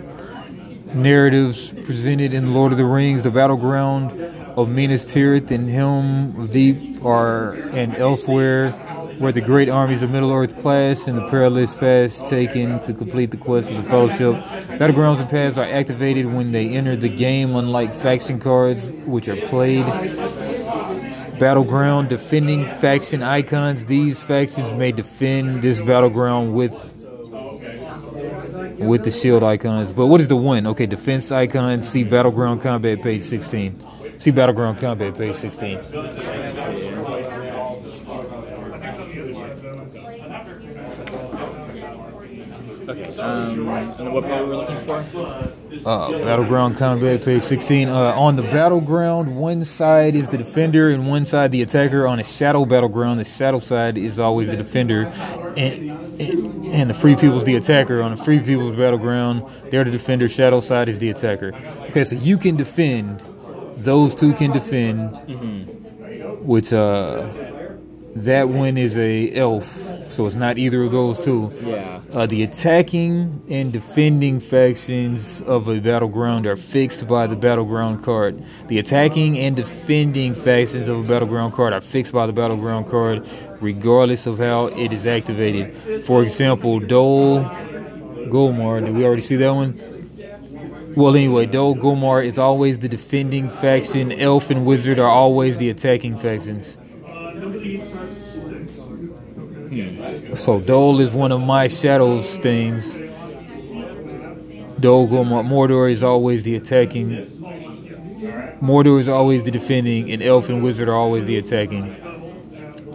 narratives presented in Lord of the Rings. The battleground of Minas Tirith and Helm of Deep are and elsewhere, where the great armies of Middle-earth clash and the perilous paths taken to complete the quest of the Fellowship. Battlegrounds and paths are activated when they enter the game, unlike faction cards, which are played. Battleground defending faction icons. These factions may defend this battleground with the shield icons. But what is the one? Okay, defense icons. See Battleground Combat page 16. See Battleground Combat page 16. Okay, and what part were we looking for? Battleground Combat page 16. On the battleground, one side is the defender and one side the attacker. On a shadow battleground, the shadow side is always the defender, and the free people's the attacker. On the free people's battleground, they're the defender. Shadow side is the attacker. Okay, so you can defend. Those two can defend. Which that one is a elf. So it's not either of those two. Yeah. The attacking and defending factions of a battleground are fixed by the battleground card. The attacking and defending factions of a battleground card are fixed by the battleground card, regardless of how it is activated. For example, Dole Gulmar. Did we already see that one? Well, anyway, Dole Gulmar is always the defending faction. Elf and Wizard are always the attacking factions. So Dole is one of my shadows things. Dole Gulmar. Mordor is always the attacking. Mordor is always the defending, and Elf and Wizard are always the attacking.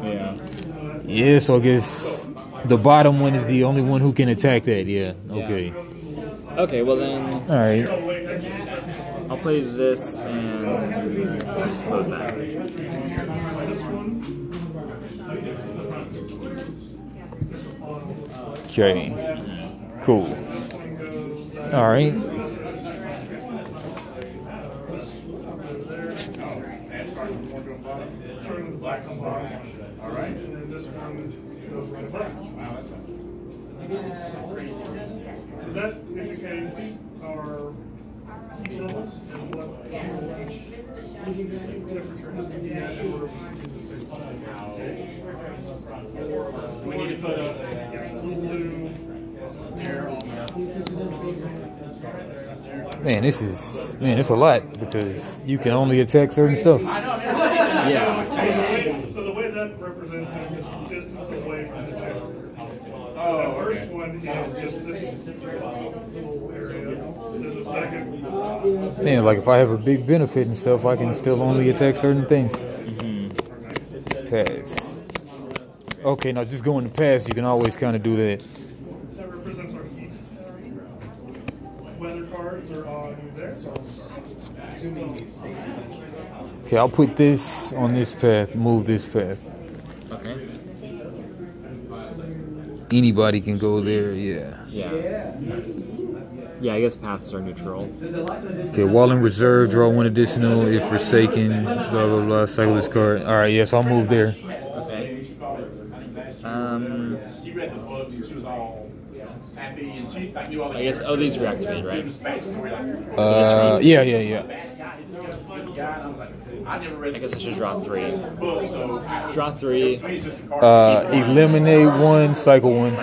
Yeah. Yeah, so I guess the bottom one is the only one who can attack that. Yeah. Okay. Okay, well then. All right. I'll play this and close that. Okay. Cool. All right. So that indicates our levels and what we need to put a blue here on Man, it's a lot because you can only attack certain stuff. Yeah. So the way that represents it is distance away from the chip. The first one is just this little area. There's a second. Man, like if I have a big benefit and stuff, I can still only attack certain things. Pass. Okay, now just going to pass, you can always kind of do that. That represents our heat. Weather cards are on there. Okay, I'll put this on this path, move this path. Okay. Anybody can go there, yeah. Yeah. Yeah, I guess paths are neutral. Okay, while in reserve, draw one additional. If forsaken, blah, blah, blah, cycle this card. All right, yes, I'll move there. Okay. She read the book and she was all happy and she knew all the. I guess, oh, these reactivate, right? Yeah. I guess I should draw 3. Draw 3. Eliminate one, cycle one.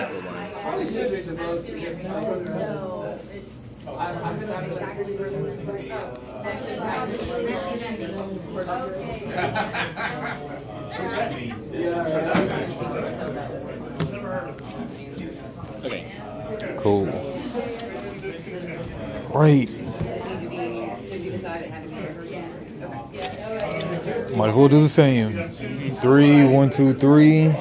Okay. Cool. Right. Might as well do the same. 3, 1, 2, 3. I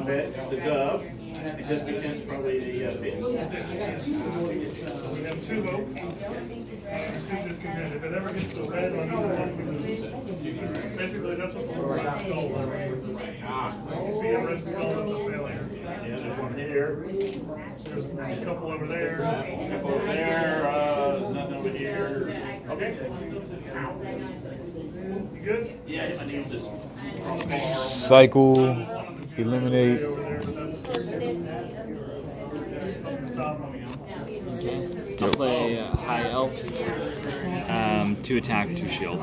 bet the dove, and discontent's probably the fish. We have 2 votes. Let's do discontent. If it ever gets to red on either one, we lose. Basically, that's what the red skull is. You see a red skull, that's a failure. Yeah, there's one here. There's a couple over there. A couple over there, nothing over here. Okay. You good? Yeah, I need this. Cycle. Eliminate. We'll play High Elves. 2 attack, 2 shield.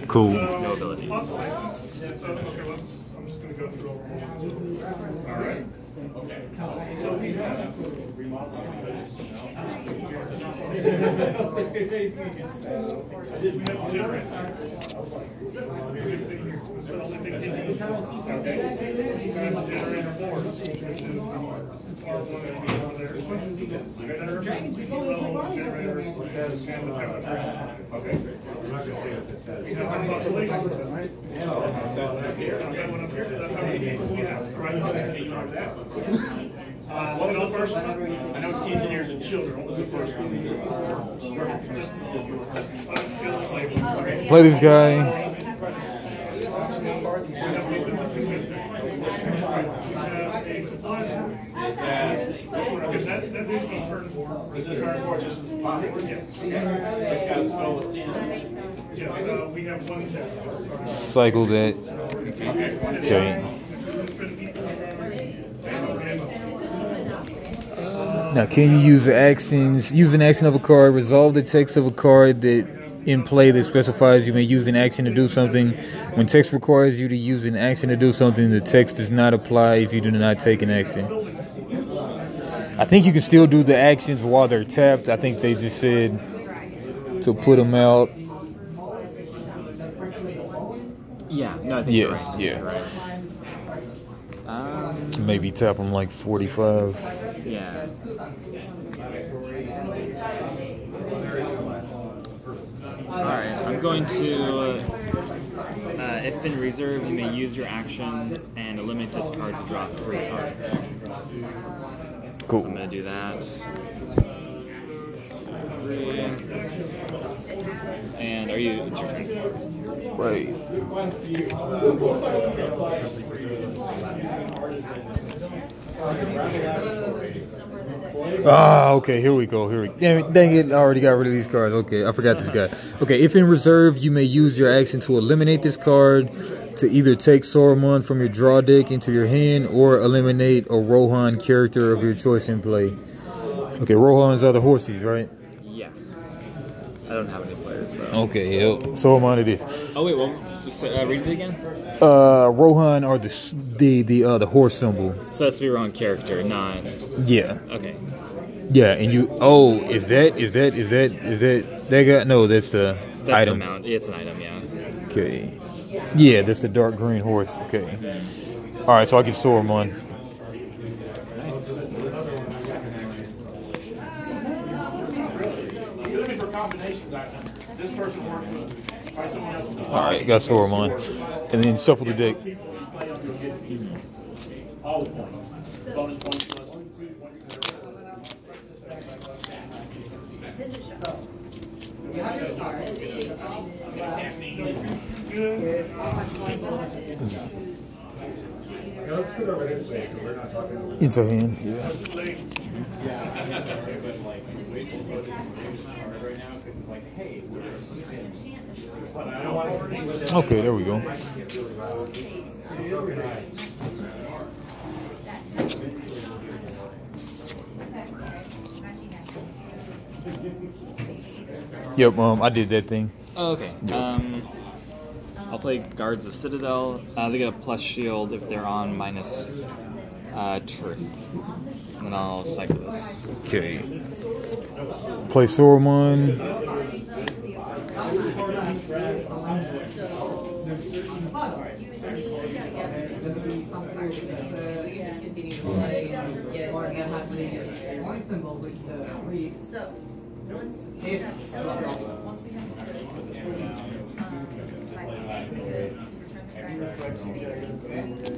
Cool. No abilities. Okay, I'm just going to go through all the rules. All right. Dragons, we call this like bodies over there, man. Okay. I'm not gonna say what this says. What was the first one? I know it's engineers and children. What was the first one? Play this guy. Is it turn board just as possible? Yes. It's got to spell with 10. Yes, we have one check. Cycle that. Okay. Now, can you use the actions? Use an action of a card. Resolve the text of a card that in play that specifies you may use an action to do something. When text requires you to use an action to do something, the text does not apply if you do not take an action. I think you can still do the actions while they're tapped. I think they just said to put them out. Yeah, no, I think you're right. Yeah. Right. Maybe tap them like 45. Yeah. Alright, I'm going to, if in reserve, you may use your action and eliminate this card to draw 3 cards. Cool. I'm going to do that. 3. And it's your turn. Right. Ah, okay, here we go. Damn it, dang it, I already got rid of these cards. Okay, I forgot this guy. Okay, if in reserve, you may use your action to eliminate this card to either take Saruman from your draw deck into your hand or eliminate a Rohan character of your choice in play. Okay, Rohan's are the horses, right? Yeah. I don't have any players, so. Okay, yeah, Saruman it is. Oh, wait, well, read it again? Rohan are the horse symbol. So that's to be wrong character, not... Yeah. Okay. Yeah, and you... Oh, is that guy? No, that's the item. The mount. It's an item, yeah. Okay. Yeah, that's the dark green horse. Okay. All right, so I get Saruman. All right, got Saruman, and then shuffle the deck. All the points. Bonus points plus 2. Let's put over this way so we're not talking over It's a hand. Yeah. Okay, there we go. Yep, I did that thing. Oh, okay. I'll play Guards of Citadel. They get a plus shield if they're on minus truth. And then I'll cycle this. Okay. Play Saruman.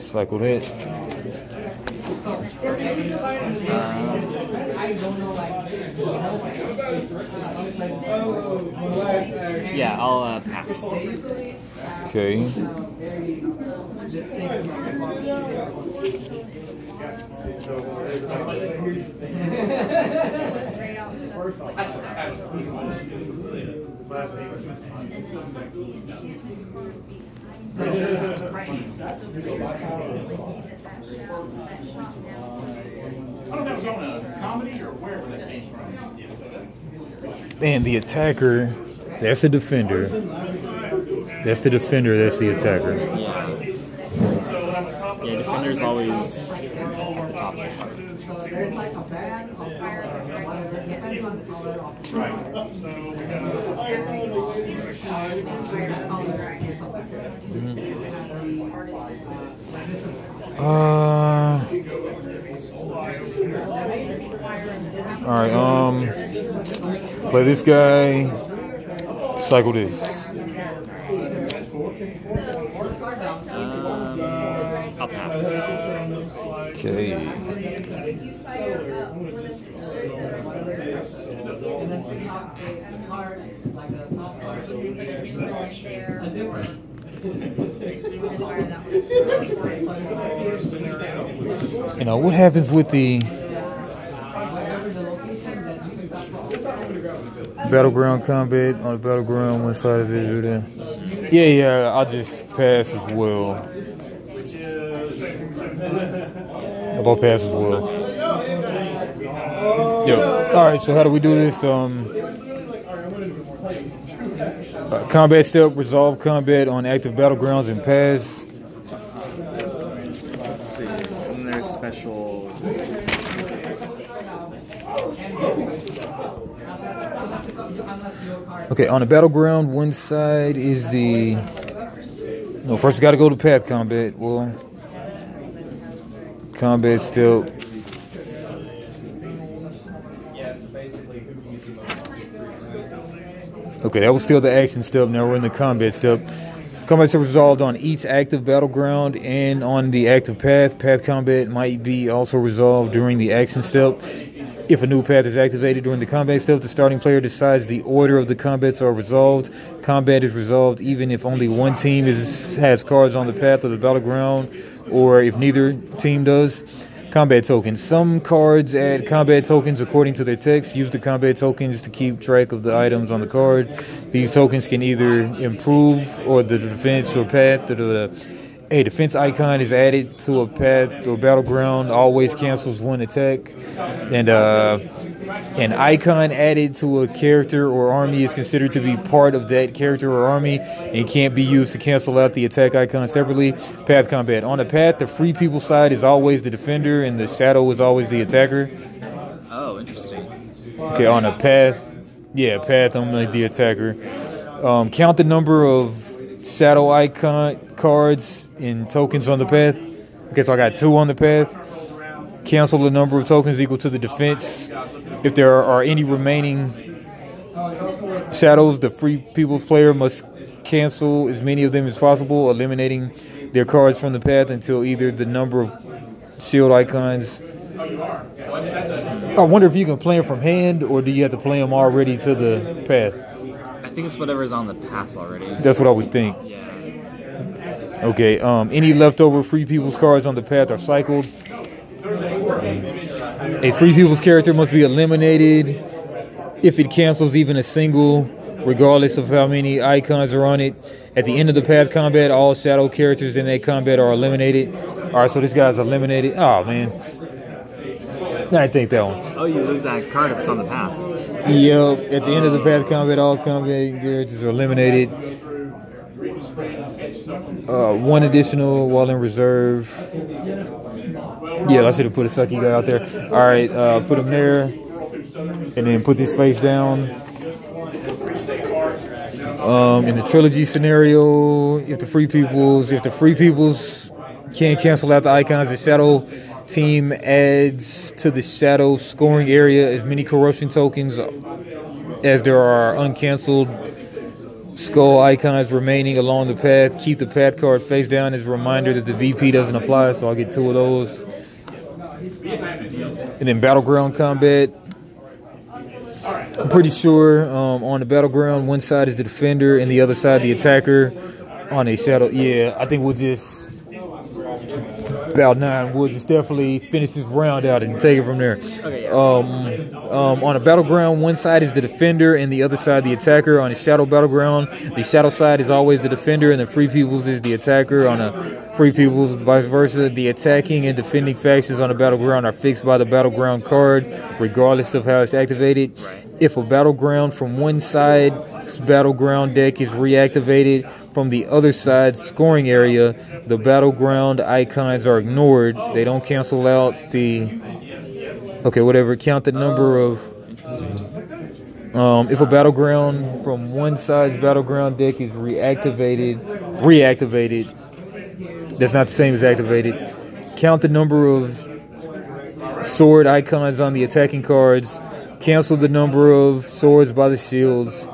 Cycle that. Yeah, I'll pass. Okay. And the attacker, that's the defender. That's the defender, that's the attacker. Yeah. on the top of Yeah, the defender's always all at the marked top of the boxes, card. So there's like a bag of fire, depending on the color of the so we got All right. Play this guy. Cycle this. I'll pass. Okay. You know what happens with the battleground combat on the battleground? One side of it, or there. Yeah. I'll just pass as well. I'll pass as well. Yo. All right. So how do we do this? Combat step, resolve combat on active battlegrounds and pass. Let's see. And there's special. Okay, on the battleground, one side is the. No, first we got to go to path combat. Well, combat step. Okay, that was still the action step. Now we're in the combat step. Combat step resolved on each active battleground and on the active path. Path combat might be also resolved during the action step. If a new path is activated during the combat step, the starting player decides the order of the combats are resolved. Combat is resolved even if only one team has cards on the path of the battleground, or if neither team does. Combat tokens. Some cards add combat tokens according to their text. Use the combat tokens to keep track of the items on the card. These tokens can either improve or the defense or path. A defense icon is added to a path or battleground. Always cancels one attack. And an icon added to a character or army is considered to be part of that character or army and can't be used to cancel out the attack icon separately. Path combat. On the path, the free people side is always the defender and the shadow is always the attacker. Oh, interesting. Okay, on a path. Yeah, path, I'm like the attacker. Count the number of shadow icon cards and tokens on the path. Okay, so I got 2 on the path. Cancel the number of tokens equal to the defense. If there are any remaining shadows, the free people's player must cancel as many of them as possible, eliminating their cards from the path until either the number of shield icons. I wonder if you can play them from hand, or do you have to play them already to the path? I think it's whatever's on the path already. That's what I would think. Yeah. Okay, any leftover free people's cards on the path are cycled. A free people's character must be eliminated if it cancels even a single, regardless of how many icons are on it. At the end of the path combat, all shadow characters in that combat are eliminated. All right, so this guy's eliminated. Oh, man. I think that one. Oh, you lose that card if it's on the path. Yep. At the end of the path combat, all combat characters are eliminated. One additional while in reserve. Yeah, I should have put a sucky guy out there. All right, put him there, and then put this face down. In the trilogy scenario, if the free peoples can't cancel out the icons, the shadow team adds to the shadow scoring area as many corruption tokens as there are uncanceled skull icons remaining along the path. Keep the path card face down as a reminder that the VP doesn't apply, so I'll get 2 of those. And then battleground combat. I'm pretty sure on the battleground, one side is the defender and the other side the attacker. On a shadow, yeah, I think we'll just about 9. We'll just definitely finish this round out and take it from there. Okay, yeah. On a battleground, one side is the defender and the other side the attacker. On a shadow battleground, the shadow side is always the defender and the free peoples is the attacker. On a free peoples, vice versa. The attacking and defending factions on the battleground are fixed by the battleground card, regardless of how it's activated. Right. If a battleground from one side opponent's battleground deck is reactivated from the other side's scoring area, the battleground icons are ignored. They don't cancel out the... Okay, whatever. Count the number of... if a battleground from one side's battleground deck is reactivated, that's not the same as activated. Count the number of sword icons on the attacking cards. Cancel the number of swords by the shields.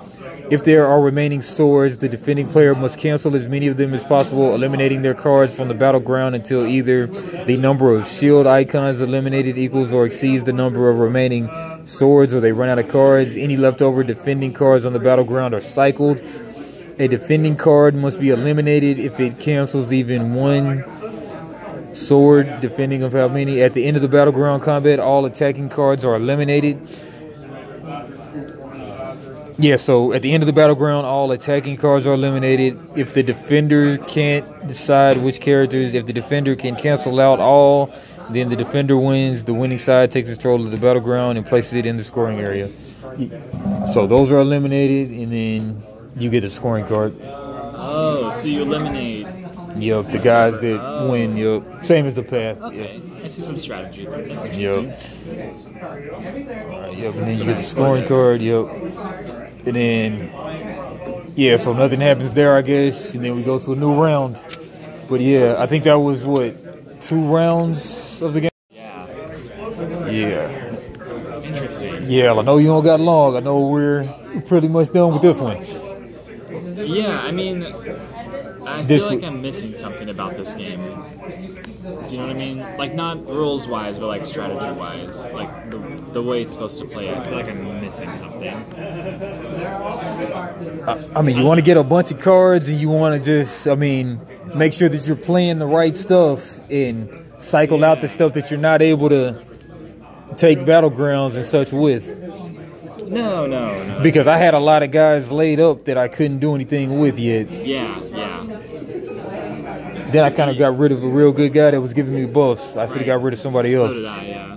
If there are remaining swords, the defending player must cancel as many of them as possible, eliminating their cards from the battleground until either the number of shield icons eliminated equals or exceeds the number of remaining swords, or they run out of cards. Any leftover defending cards on the battleground are cycled. A defending card must be eliminated if it cancels even one sword, defending of how many. At the end of the battleground combat, all attacking cards are eliminated. Yeah, so at the end of the battleground, all attacking cards are eliminated. If the defender can't decide which characters, if the defender can cancel out all, then the defender wins. The winning side takes control of the battleground and places it in the scoring area. So those are eliminated, and then you get the scoring card. Oh, so you eliminate... Yep, the guys that win, yep. Same as the path. Okay, Yep. I see some strategy there. That's interesting. Yep. Alright, yep, and then you get the scoring card, yep. And then, yeah, so nothing happens there, I guess. And then we go to a new round. But yeah, I think that was, what, 2 rounds of the game? Yeah. Yeah. Interesting. Yeah, I know you don't got long. I know we're pretty much done with this one. Yeah, I mean, I feel like I'm missing something about this game. Do you know what I mean? Like, not rules-wise, but like strategy-wise. Like, the way it's supposed to play, I feel like I'm missing something. I mean, you want to get a bunch of cards and you want to just, I mean, make sure that you're playing the right stuff and cycle out the stuff that you're not able to take battlegrounds and such with. No. Because I had a lot of guys laid up that I couldn't do anything with yet. Yeah. Then I kind of got rid of a real good guy that was giving me buffs. I should have got rid of somebody else. So did I, yeah.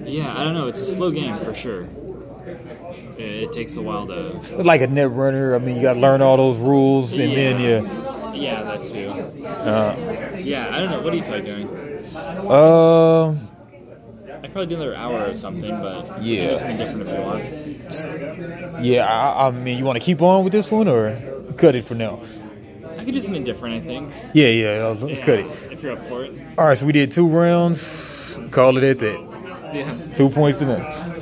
Yeah, I don't know. It's a slow game for sure. It takes a while to... It's like a net runner. I mean, you got to learn all those rules, and then, Yeah, that too. Yeah, I don't know. What do you feel like doing? I could probably do another hour or something, but you can do something different if you want. Yeah, I mean, you want to keep on with this one, or cut it for now? I could do something different, I think. Yeah, let's cut it. If you're up for it. All right, so we did 2 rounds. Call it at that. See ya. 2 points to none.